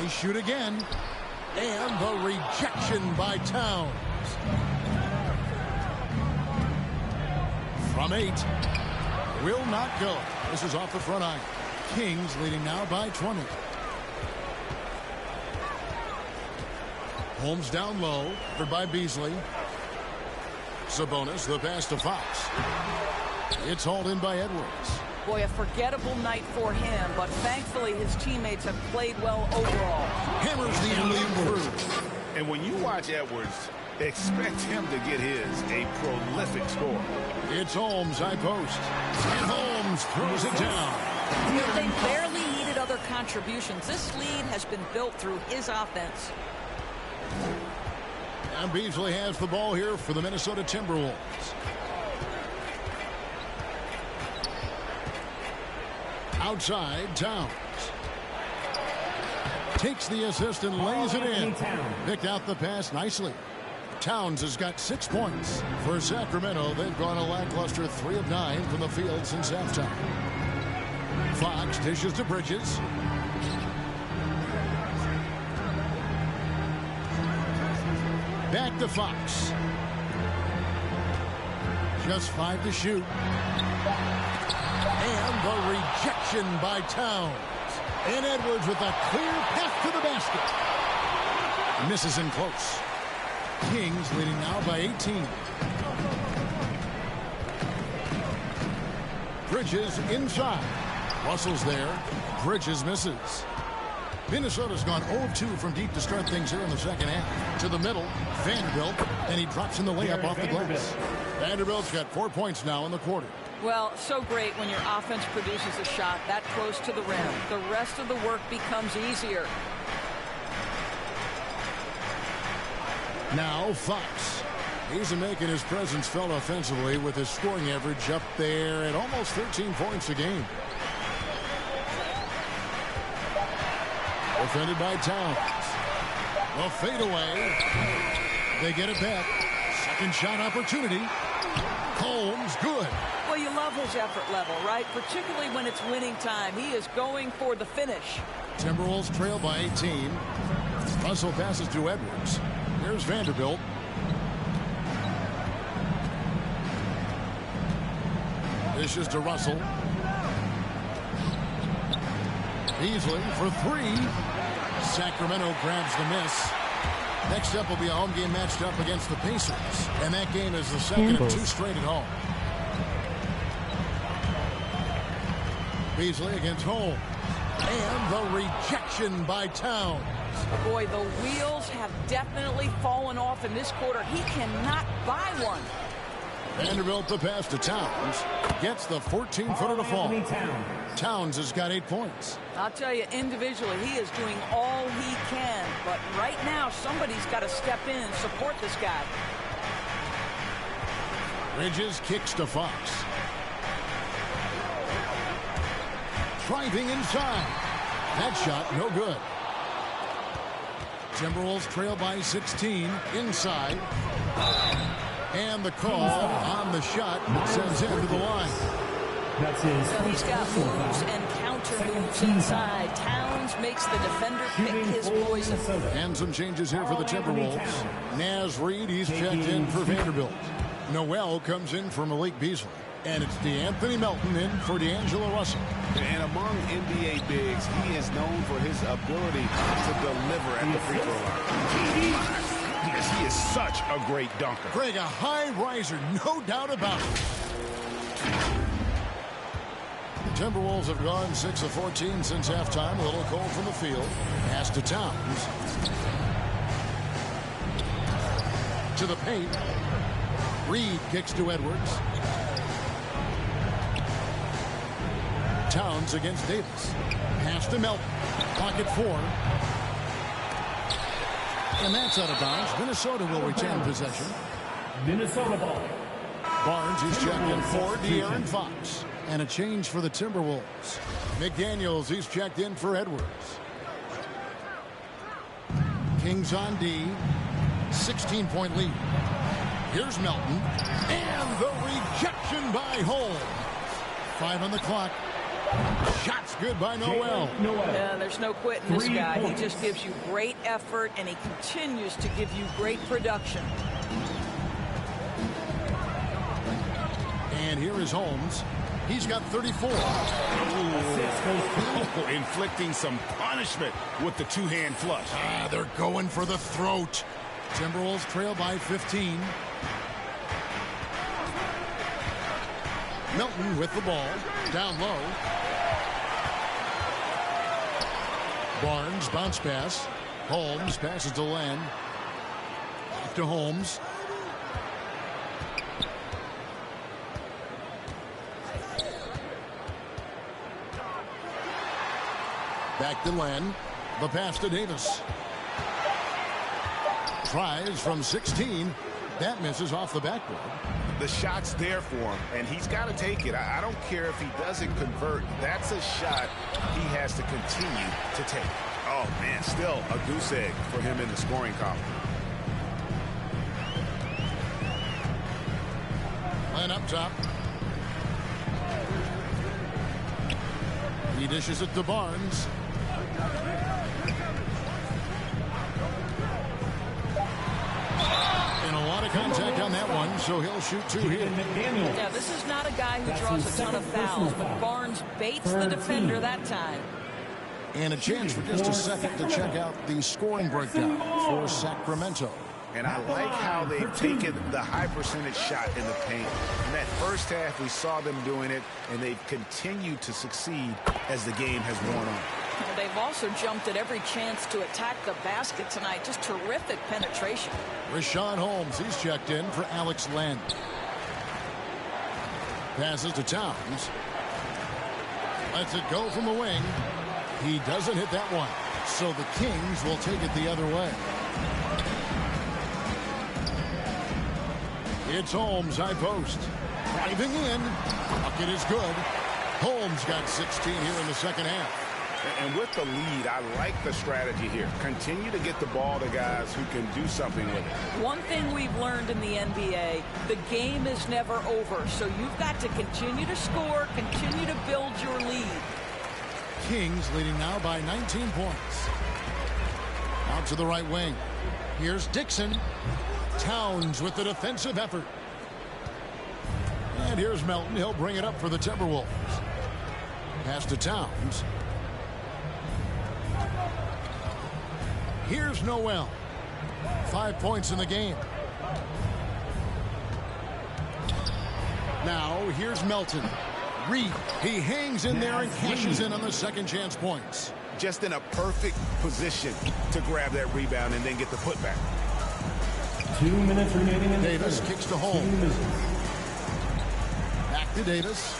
They shoot again. And the rejection by Towns. From 8. Will not go. This is off the front iron. Kings leading now by 20. Holmes down low. Covered by Beasley. Sabonis, the pass to Fox. It's hauled in by Edwards. Boy, a forgettable night for him, but thankfully his teammates have played well overall. Hammers the alley-oop through. And when you watch Edwards, expect him to get a prolific score. It's Holmes, high post. And Holmes throws it down. They barely needed other contributions. This lead has been built through his offense. And Beasley has the ball here for the Minnesota Timberwolves. Outside, Towns. Takes the assist and lays it in. Picked out the pass nicely. Towns has got 6 points. For Sacramento, they've gone a lackluster 3 of 9 from the field since halftime. Fox dishes to Bridges. Back to Fox. Just 5 to shoot. And the rejection by Towns. And Edwards with a clear path to the basket. Misses in close. Kings leading now by 18. Bridges inside. Russell's there. Bridges misses. Minnesota's gone 0-2 from deep to start things here in the second half. To the middle, Vanderbilt, and he drops in the layup off the glass. Vanderbilt's got 4 points now in the quarter. Well, so great when your offense produces a shot that close to the rim. The rest of the work becomes easier. Now Fox. He's making his presence felt offensively with his scoring average up there at almost 13 points a game. Defended by Towns. The fadeaway. They get it back. Second shot opportunity. Holmes, good. Well, you love his effort level, right? Particularly when it's winning time. He is going for the finish. Timberwolves trail by 18. Russell passes to Edwards. Here's Vanderbilt. Dishes to Russell. Beasley for three. Sacramento grabs the miss. Next up will be a home game matched up against the Pacers. And that game is the second of 2 straight at home. Beasley against Holmes. And the rejection by Towns. Boy, the wheels have definitely fallen off in this quarter. He cannot buy one. Vanderbilt the pass to Towns. Gets the 14-footer to fall. Towns has got 8 points. I'll tell you, individually, he is doing all he can. But right now, somebody's got to step in and support this guy. Bridges kicks to Fox. Driving inside. That shot, no good. Timberwolves trail by 16. Inside. And the call on the shot sends him to the line. So he's got moves and counter moves inside. Towns makes the defender pick his poison. And some changes here for the Timberwolves. Naz Reid, he's checked in for Vanderbilt. Noel comes in for Malik Beasley. And it's DeAnthony Melton in for D'Angelo Russell. And among NBA bigs, he is known for his ability to deliver at the free throw line. He is such a great dunker. Greg, a high riser, no doubt about it. The Timberwolves have gone 6 of 14 since halftime. A little cold from the field. Pass to Towns. To the paint. Reed kicks to Edwards. Towns against Davis. Pass to Melton. Pocket 4. And that's out of bounds. Minnesota will retain possession. Minnesota ball. Barnes, he's checked in for De'Aaron Fox. And a change for the Timberwolves. McDaniels, he's checked in for Edwards. Kings on D. 16-point lead. Here's Melton. And the rejection by Holmes. 5 on the clock. Shots good by Noel. Yeah, there's no quitting this guy. He just gives you great effort, and he continues to give you great production. And here is Holmes. He's got 34. Inflicting some punishment with the two-hand flush. They're going for the throat. Timberwolves trail by 15. Melton with the ball. Down low. Barnes, bounce pass. Holmes passes to Len. Back to Holmes. Back to Len. The pass to Davis. Tries from 16. That misses off the backboard. The shot's there for him, and he's got to take it. I don't care if he doesn't convert. That's a shot he has to continue to take. Oh, man, still a goose egg for him in the scoring column. Len up top. He dishes it to Barnes. And a lot of contact on that one, so he'll shoot 2 here. Yeah, this is not a guy who draws a ton of fouls, but Barnes baits the defender that time. And a chance for just a second to check out the scoring breakdown for Sacramento. And I like how they've taken the high percentage shot in the paint. In that first half, we saw them doing it, and they've continued to succeed as the game has worn on. They've also jumped at every chance to attack the basket tonight. Just terrific penetration. Rashawn Holmes, he's checked in for Alex Len. Passes to Towns. Lets it go from the wing. He doesn't hit that one. So the Kings will take it the other way. It's Holmes, high post. Driving in. Bucket is good. Holmes got 16 here in the second half. And with the lead, I like the strategy here. Continue to get the ball to guys who can do something with it. One thing we've learned in the NBA, the game is never over. So you've got to continue to score, continue to build your lead. Kings leading now by 19 points. Out to the right wing. Here's Dixon. Towns with the defensive effort. And here's Melton. He'll bring it up for the Timberwolves. Pass to Towns. Here's Noel. 5 points in the game. Now here's Melton. Reed. He hangs in there and cashes in on the second chance points. Just in a perfect position to grab that rebound and then get the putback. 2 minutes remaining in the Davis third. kicks to Holmes. Back to Davis.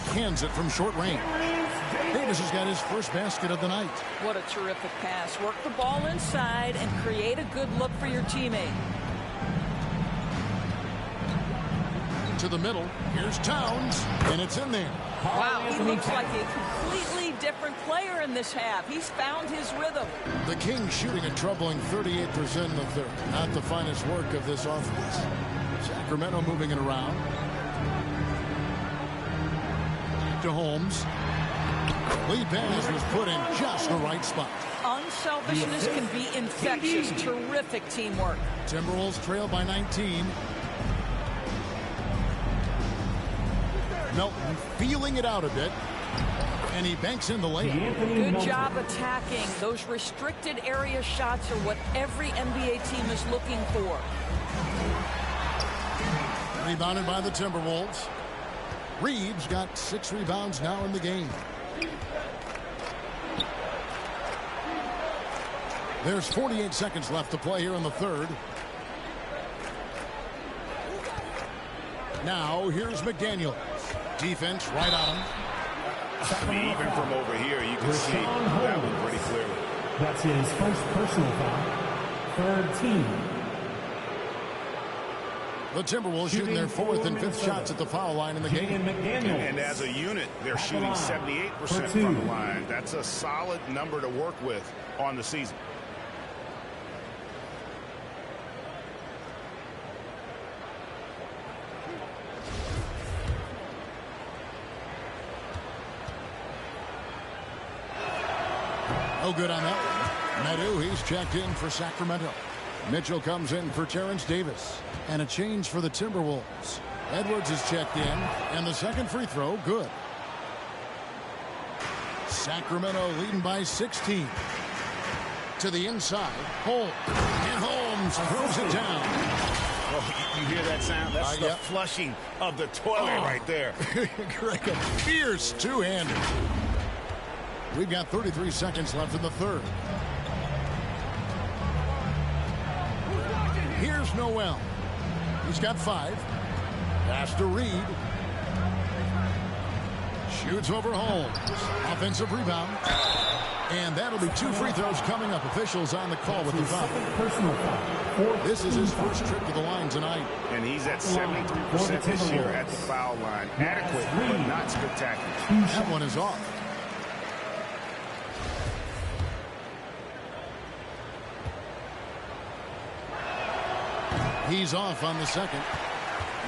Hands it from short range. Davis has got his first basket of the night. What a terrific pass. Work the ball inside and create a good look for your teammate. To the middle. Here's Towns. And it's in there. Wow, he looks like a completely different player in this half. He's found his rhythm. The Kings shooting a troubling 38% in the third. Not the finest work of this offense. Sacramento moving it around. To Holmes. Lead pass was put in just the right spot. Unselfishness can be infectious. Terrific teamwork. Timberwolves trail by 19. Melton feeling it out a bit. And he banks in the layup. Good job attacking. Those restricted area shots are what every NBA team is looking for. Rebounded by the Timberwolves. Reeves got 6 rebounds now in the game. There's 48 seconds left to play here in the third. Now here's McDaniel. Defense right on him. Even from over here, you can see that one pretty clearly. That's his first personal foul. Third team. The Timberwolves shooting their 4th and 5th shots at the foul line in the game. And as a unit, they're shooting 78% from the line. That's a solid number to work with on the season. No good on that one. Medu, he's checked in for Sacramento. Mitchell comes in for Terrence Davis. And a change for the Timberwolves. Edwards is checked in. And the second free throw, good. Sacramento leading by 16. To the inside. Holmes. And Holmes throws it down. Oh, you hear that sound? That's the flushing of the toilet right there. Greg, a fierce two-hander. We've got 33 seconds left in the third. Here's Noel. He's got 5. Pass to Reed. Shoots over Holmes. Offensive rebound. And that'll be 2 free throws coming up. Officials on the call with the foul. This is his first trip to the line tonight. And he's at 73% this year at the foul line. Adequate, but not spectacular. That one is off. He's off on the second.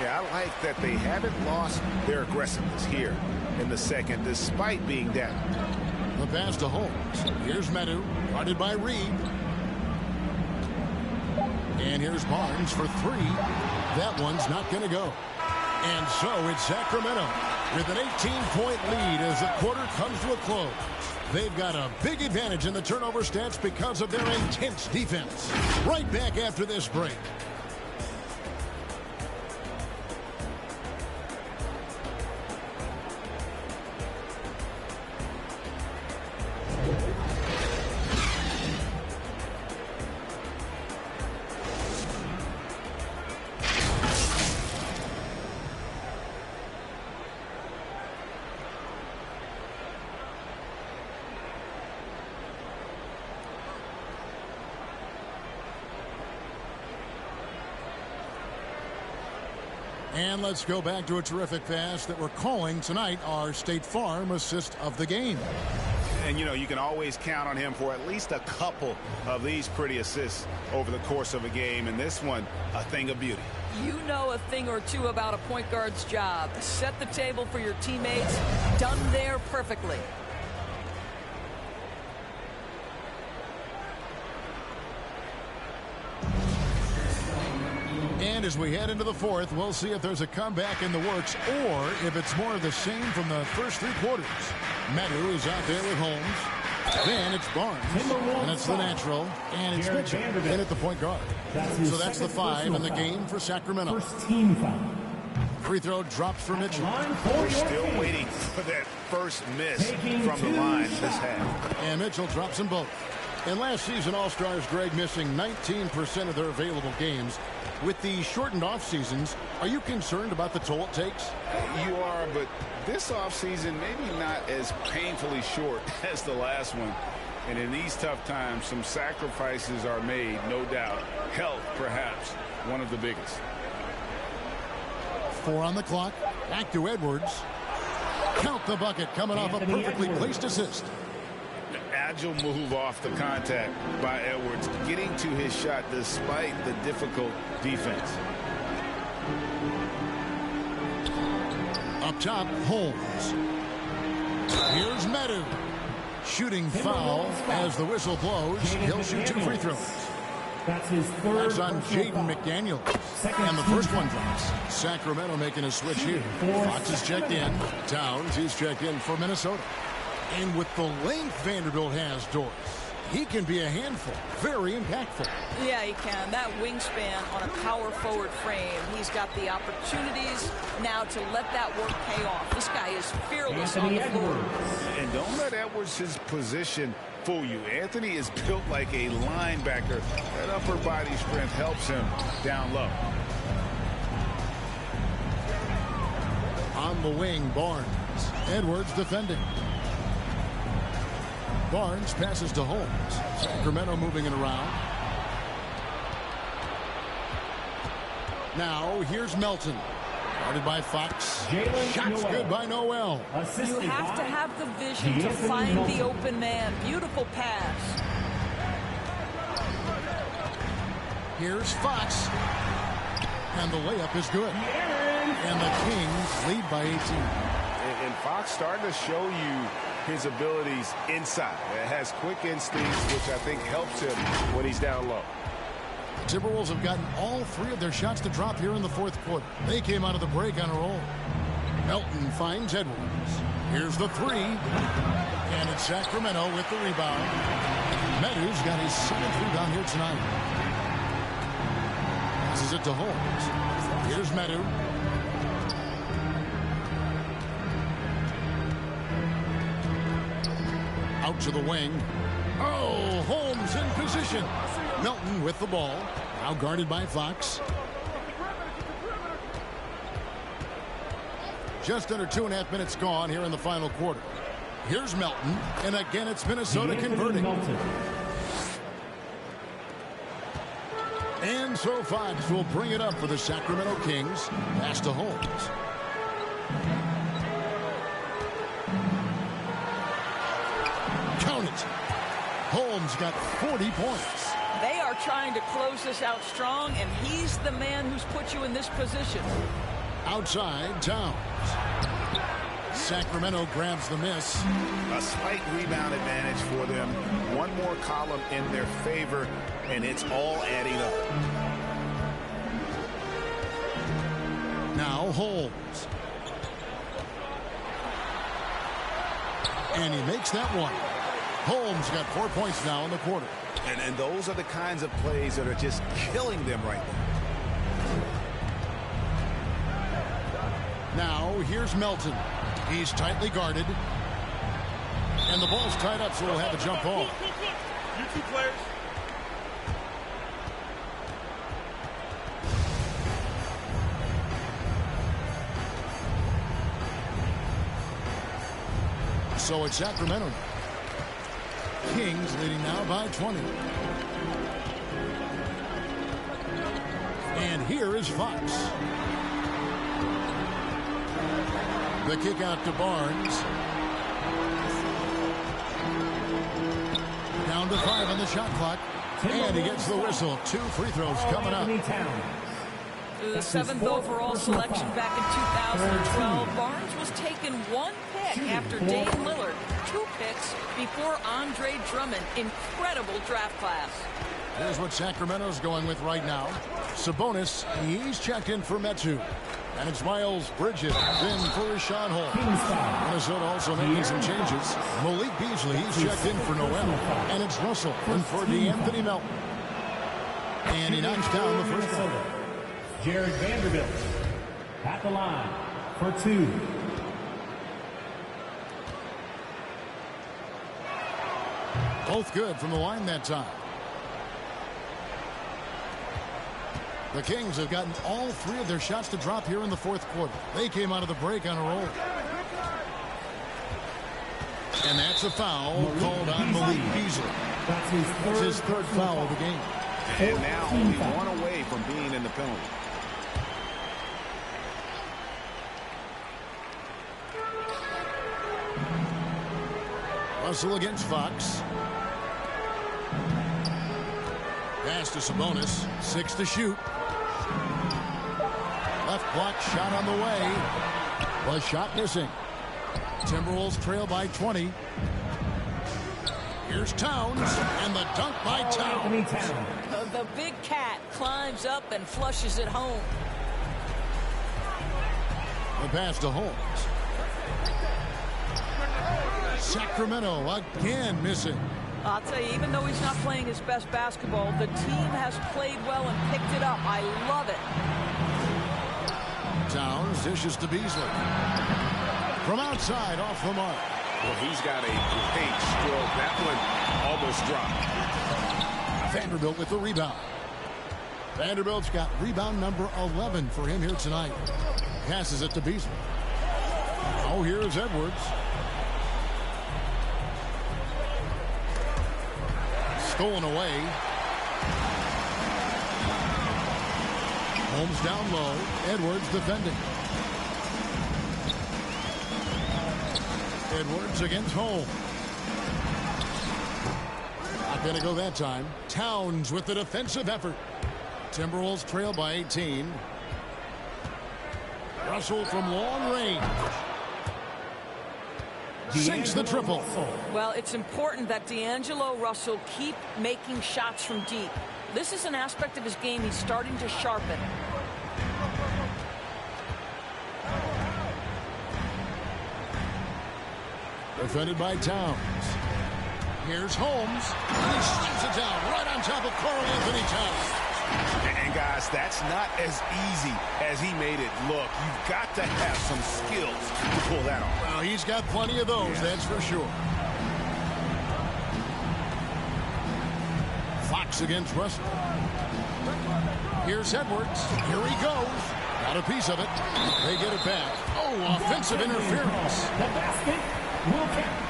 Yeah, I like that they haven't lost their aggressiveness here in the second, despite being down. The pass to Holmes. Here's Medu, guarded by Reed. And here's Barnes for 3. That one's not going to go. And so it's Sacramento with an 18-point lead as the quarter comes to a close. They've got a big advantage in the turnover stats because of their intense defense. Right back after this break. And let's go back to a terrific pass that we're calling tonight our State Farm assist of the game. And, you know, you can always count on him for at least a couple of these pretty assists over the course of a game. And this one, a thing of beauty. You know a thing or two about a point guard's job. Set the table for your teammates. Done there perfectly. And as we head into the fourth, we'll see if there's a comeback in the works or if it's more of the same from the first 3 quarters. Medu is out there with Holmes. Then it's Barnes. And it's the natural. And it's Mitchell in at the point guard. So that's the 5 in the game for Sacramento. First team foul. Free throw drops for Mitchell. We're still waiting for that first miss from the line this half. And Mitchell drops them both. And last season, All-Stars, Greg, missing 19% of their available games. With the shortened off seasons, are you concerned about the toll it takes? You are, but this offseason maybe not as painfully short as the last one. And in these tough times, some sacrifices are made, no doubt. Health, perhaps, one of the biggest. 4 on the clock. Back to Edwards. Count the bucket coming off a perfectly placed assist. Agile move off the contact by Edwards, getting to his shot despite the difficult defense. Up top, Holmes. Here's Medu. Shooting foul as the whistle blows. He'll shoot 2 free throws. That's his third. That's on Jaden McDaniels. And the first one drops. Sacramento making a switch here. Fox is checked in. Towns, he's checked in for Minnesota. And with the length Vanderbilt has, Doris, he can be a handful. Very impactful. Yeah, he can. That wingspan on a power forward frame. He's got the opportunities now to let that work pay off. This guy is fearless on the floor. And don't let Edwards' position fool you. Anthony is built like a linebacker. That upper body strength helps him down low. On the wing, Barnes. Edwards defending. Barnes passes to Holmes. Sacramento moving it around. Now here's Melton. Guarded by Fox. Shots good by Noel. You have to have the vision to find the open man. Beautiful pass. Here's Fox. And the layup is good. And the Kings lead by 18. And Fox starting to show you his abilities inside. It has quick instincts, which I think helps him when he's down low. Timberwolves have gotten all 3 of their shots to drop here in the fourth quarter. They came out of the break on a roll. Melton finds Edwards. Here's the 3. And it's Sacramento with the rebound. Medu's got his 7th rebound here tonight. Passes it to Holmes. Here's Medu. Out to the wing. Oh, Holmes in position. Melton with the ball. Now guarded by Fox. Just under 2.5 minutes gone here in the final quarter. Here's Melton. And again, it's Minnesota converting. And so Fox will bring it up for the Sacramento Kings. Pass to Holmes. Count it. Holmes got 40 points. They are trying to close this out strong, and he's the man who's put you in this position. Outside, Towns. Sacramento grabs the miss. A slight rebound advantage for them. One more column in their favor, and it's all adding up. Now Holmes. And he makes that one. Holmes got 4 points now in the quarter. And those are the kinds of plays that are just killing them right now. Now here's Melton. He's tightly guarded. And the ball's tied up, so we'll have a jump ball. You 2 players. So it's Sacramento. Kings leading now by 20. And here is Fox. The kick out to Barnes. Down to 5 on the shot clock. And he gets the whistle. 2 free throws coming up. The 7th overall selection back in 2012. Barnes was taken 1 pick after Dame Lillard. 2 picks before Andre Drummond. Incredible draft class. Here's what Sacramento's going with right now. Sabonis, he's checked in for Metu. And it's Miles Bridges in for Rashawn Holmes. Minnesota also making some changes. Malik Beasley, he's checked in for Noel. And it's Russell in for DeAnthony Melton. And he knocks down the first one. Jared Vanderbilt at the line for 2. Both good from the line that time. The Kings have gotten all 3 of their shots to drop here in the 4th quarter. They came out of the break on a roll. And that's a foul called on Malik Beasley. That's his third foul of the game. And now only 1 away from being in the penalty. Russell against Fox. Pass to Sabonis. 6 to shoot. Left block shot on the way. Was shot missing. Timberwolves trail by 20. Here's Towns. And the dunk by Towns. The big cat climbs up and flushes it home. The pass to Holmes. Sacramento again missing. I'll tell you, even though he's not playing his best basketball, the team has played well and picked it up. I love it. Towns dishes to Beasley. From outside, off the mark. Well, he's got a great stroke. That one almost dropped. Vanderbilt with the rebound. Vanderbilt's got rebound number 11 for him here tonight. Passes it to Beasley. Oh, here's Edwards. Stolen away. Holmes down low. Edwards defending. Edwards against Holmes. Not going to go that time. Towns with the defensive effort. Timberwolves trail by 18. Russell from long range. Sinks the triple. Well, it's important that D'Angelo Russell keep making shots from deep. This is an aspect of his game he's starting to sharpen. Defended by Towns. Here's Holmes. And he slams it down right on top of Karl Anthony Towns. And guys, that's not as easy as he made it look. You've got to have some skills to pull that off. Well, he's got plenty of those, that's for sure. Fox against Russell. Here's Edwards. Here he goes. Got a piece of it. They get it back. Oh, offensive interference. The basket will count.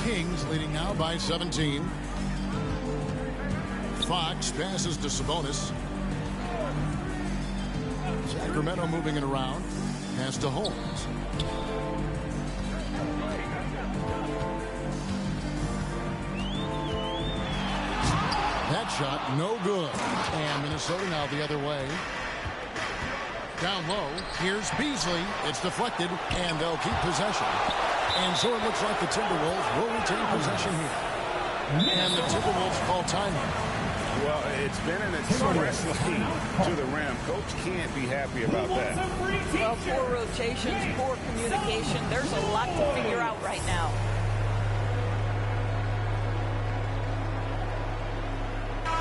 Kings leading now by 17. Fox passes to Sabonis. Sacramento moving it around. Pass to Holmes. That shot no good. And Minnesota now the other way. Down low. Here's Beasley. It's deflected, and they'll keep possession. And so it looks like the Timberwolves will retain possession here. And the Timberwolves call timeout. Well, it's been an express lane to the rim. Coach can't be happy about that. Well, poor rotations, poor communication. There's a lot to figure out right now.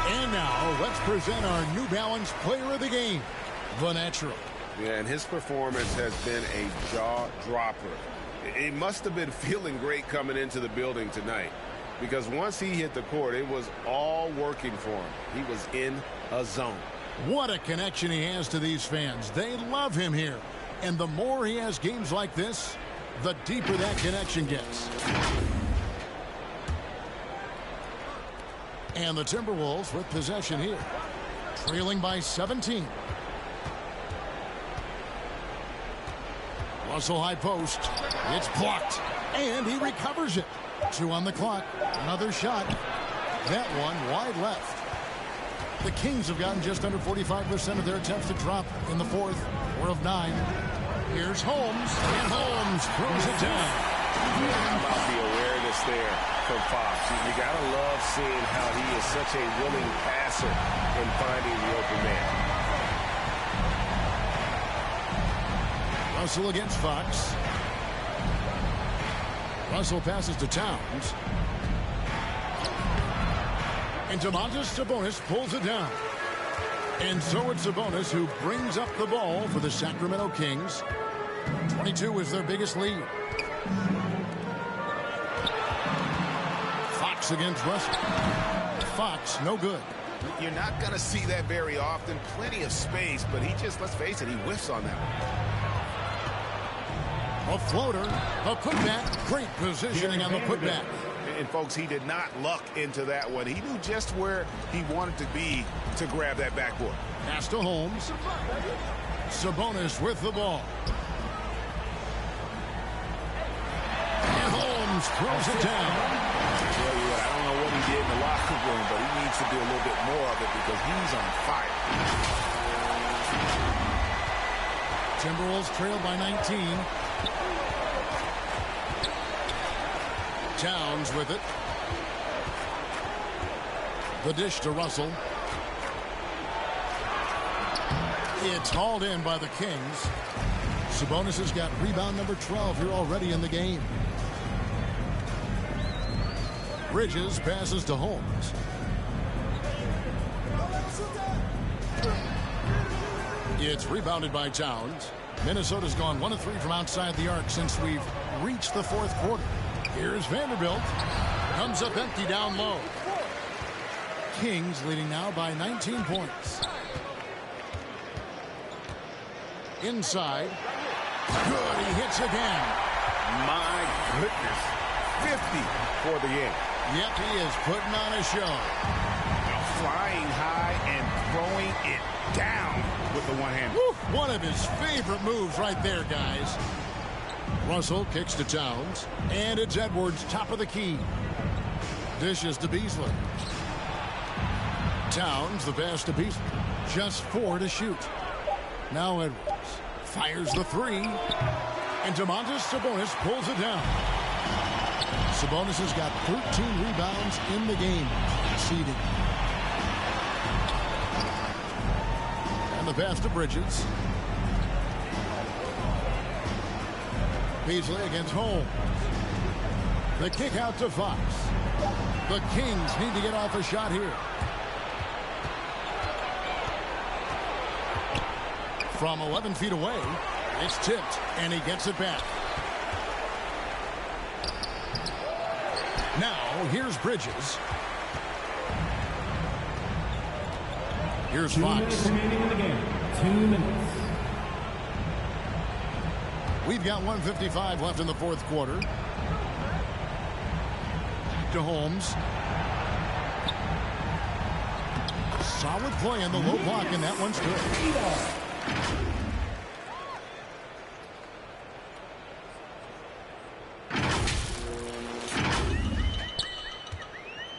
And now, let's present our New Balance Player of the Game, the Natural. Yeah, and his performance has been a jaw-dropper. He must have been feeling great coming into the building tonight, because once he hit the court, it was all working for him. He was in a zone. What a connection he has to these fans. They love him here. And the more he has games like this, the deeper that connection gets. And the Timberwolves with possession here. Trailing by 17. Russell high post. It's blocked. And he recovers it. 2 on the clock. Another shot. That one wide left. The Kings have gotten just under 45% of their attempts to drop in the fourth. 4 of 9. Here's Holmes. And Holmes throws it down. How about the awareness there from Fox? You got to love seeing how he is such a willing passer in finding the open man. Russell against Fox. Russell passes to Towns. And Domantas Sabonis pulls it down. And so it's Sabonis who brings up the ball for the Sacramento Kings. 22 is their biggest lead. Fox against Russell. Fox, no good. You're not going to see that very often. Plenty of space, but he just, let's face it, he whiffs on that one. A floater, a putback, great positioning on the putback. And folks, he did not luck into that one. He knew just where he wanted to be to grab that backboard. Pass to Holmes. Sabonis with the ball. And Holmes throws it down. I tell you what, I don't know what he did in the locker room, but he needs to do a little bit more of it because he's on fire. Timberwolves trail by 19. Towns with it. The dish to Russell. It's hauled in by the Kings. Sabonis has got rebound number 12 here already in the game. Bridges passes to Holmes. It's rebounded by Towns. Minnesota's gone 1 of 3 from outside the arc since we've reached the fourth quarter. Here's Vanderbilt. Comes up empty down low. Kings leading now by 19 points. Inside. Good, he hits again. My goodness. 50 for the game. Yep, he is putting on a show. Flying high and throwing it down with the one hand. One of his favorite moves right there, guys. Russell kicks to Towns. And it's Edwards, top of the key. Dishes to Beasley. Towns, the pass to Beasley. Just 4 to shoot. Now Edwards fires the 3. And Domantas Sabonis pulls it down. Sabonis has got 13 rebounds in the game. Seeding. And the pass to Bridges. Beasley against Holmes. The kick out to Fox. The Kings need to get off a shot here. From 11 feet away, it's tipped, and he gets it back. Now, here's Bridges. Here's Fox. 2 minutes remaining in the game. 2 minutes. We've got 1:55 left in the fourth quarter. To Holmes. Solid play in the low block, and that one's good.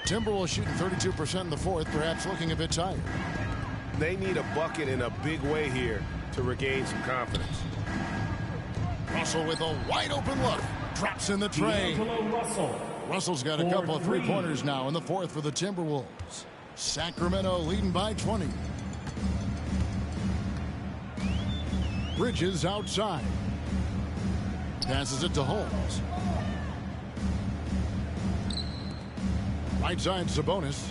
Timberwolves shooting 32% in the fourth, perhaps looking a bit tired. They need a bucket in a big way here to regain some confidence. Russell with a wide open look. Drops in the tray. Russell's got a couple of three-pointers now in the fourth for the Timberwolves. Sacramento leading by 20. Bridges outside. Passes it to Holmes. Right side Sabonis.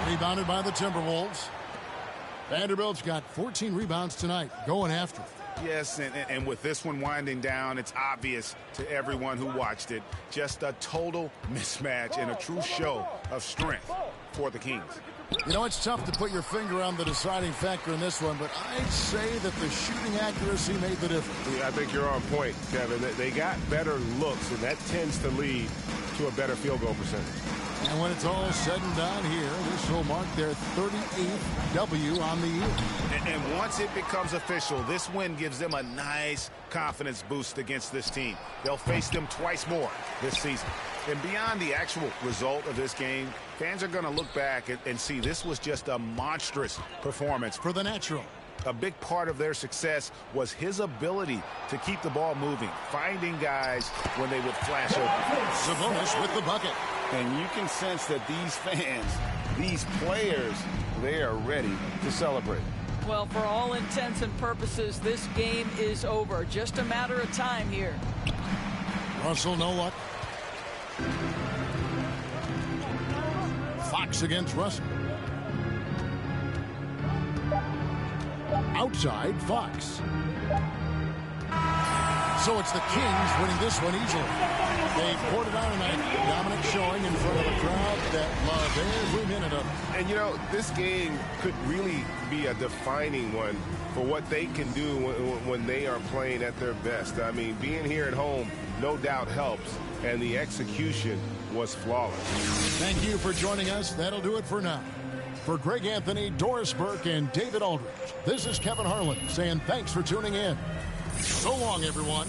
Rebounded by the Timberwolves. Vanderbilt's got 14 rebounds tonight. Going after it. Yes, and with this one winding down, it's obvious to everyone who watched it. Just a total mismatch and a true show of strength for the Kings. You know, it's tough to put your finger on the deciding factor in this one, but I'd say that the shooting accuracy made the difference. Yeah, I think you're on point, Kevin. They got better looks, and that tends to lead to a better field goal percentage. And when it's all said and done here, this will mark their 38th W on the year. And once it becomes official, this win gives them a nice confidence boost against this team. They'll face them twice more this season. And beyond the actual result of this game, fans are going to look back and see this was just a monstrous performance for the natural. A big part of their success was his ability to keep the ball moving, finding guys when they would flash open. Sabonis with the bucket. And you can sense that these fans, these players, they are ready to celebrate. Well, for all intents and purposes, this game is over. Just a matter of time here. Russell, no luck. Fox against Russell. Outside Fox. So it's the Kings winning this one easily. They poured it on tonight. Dominant showing in front of a crowd that loved every minute of it. And, you know, this game could really be a defining one for what they can do when they are playing at their best. I mean, being here at home no doubt helps, and the execution was flawless. Thank you for joining us. That'll do it for now. For Greg Anthony, Doris Burke, and David Aldridge, this is Kevin Harlan saying thanks for tuning in. So long, everyone.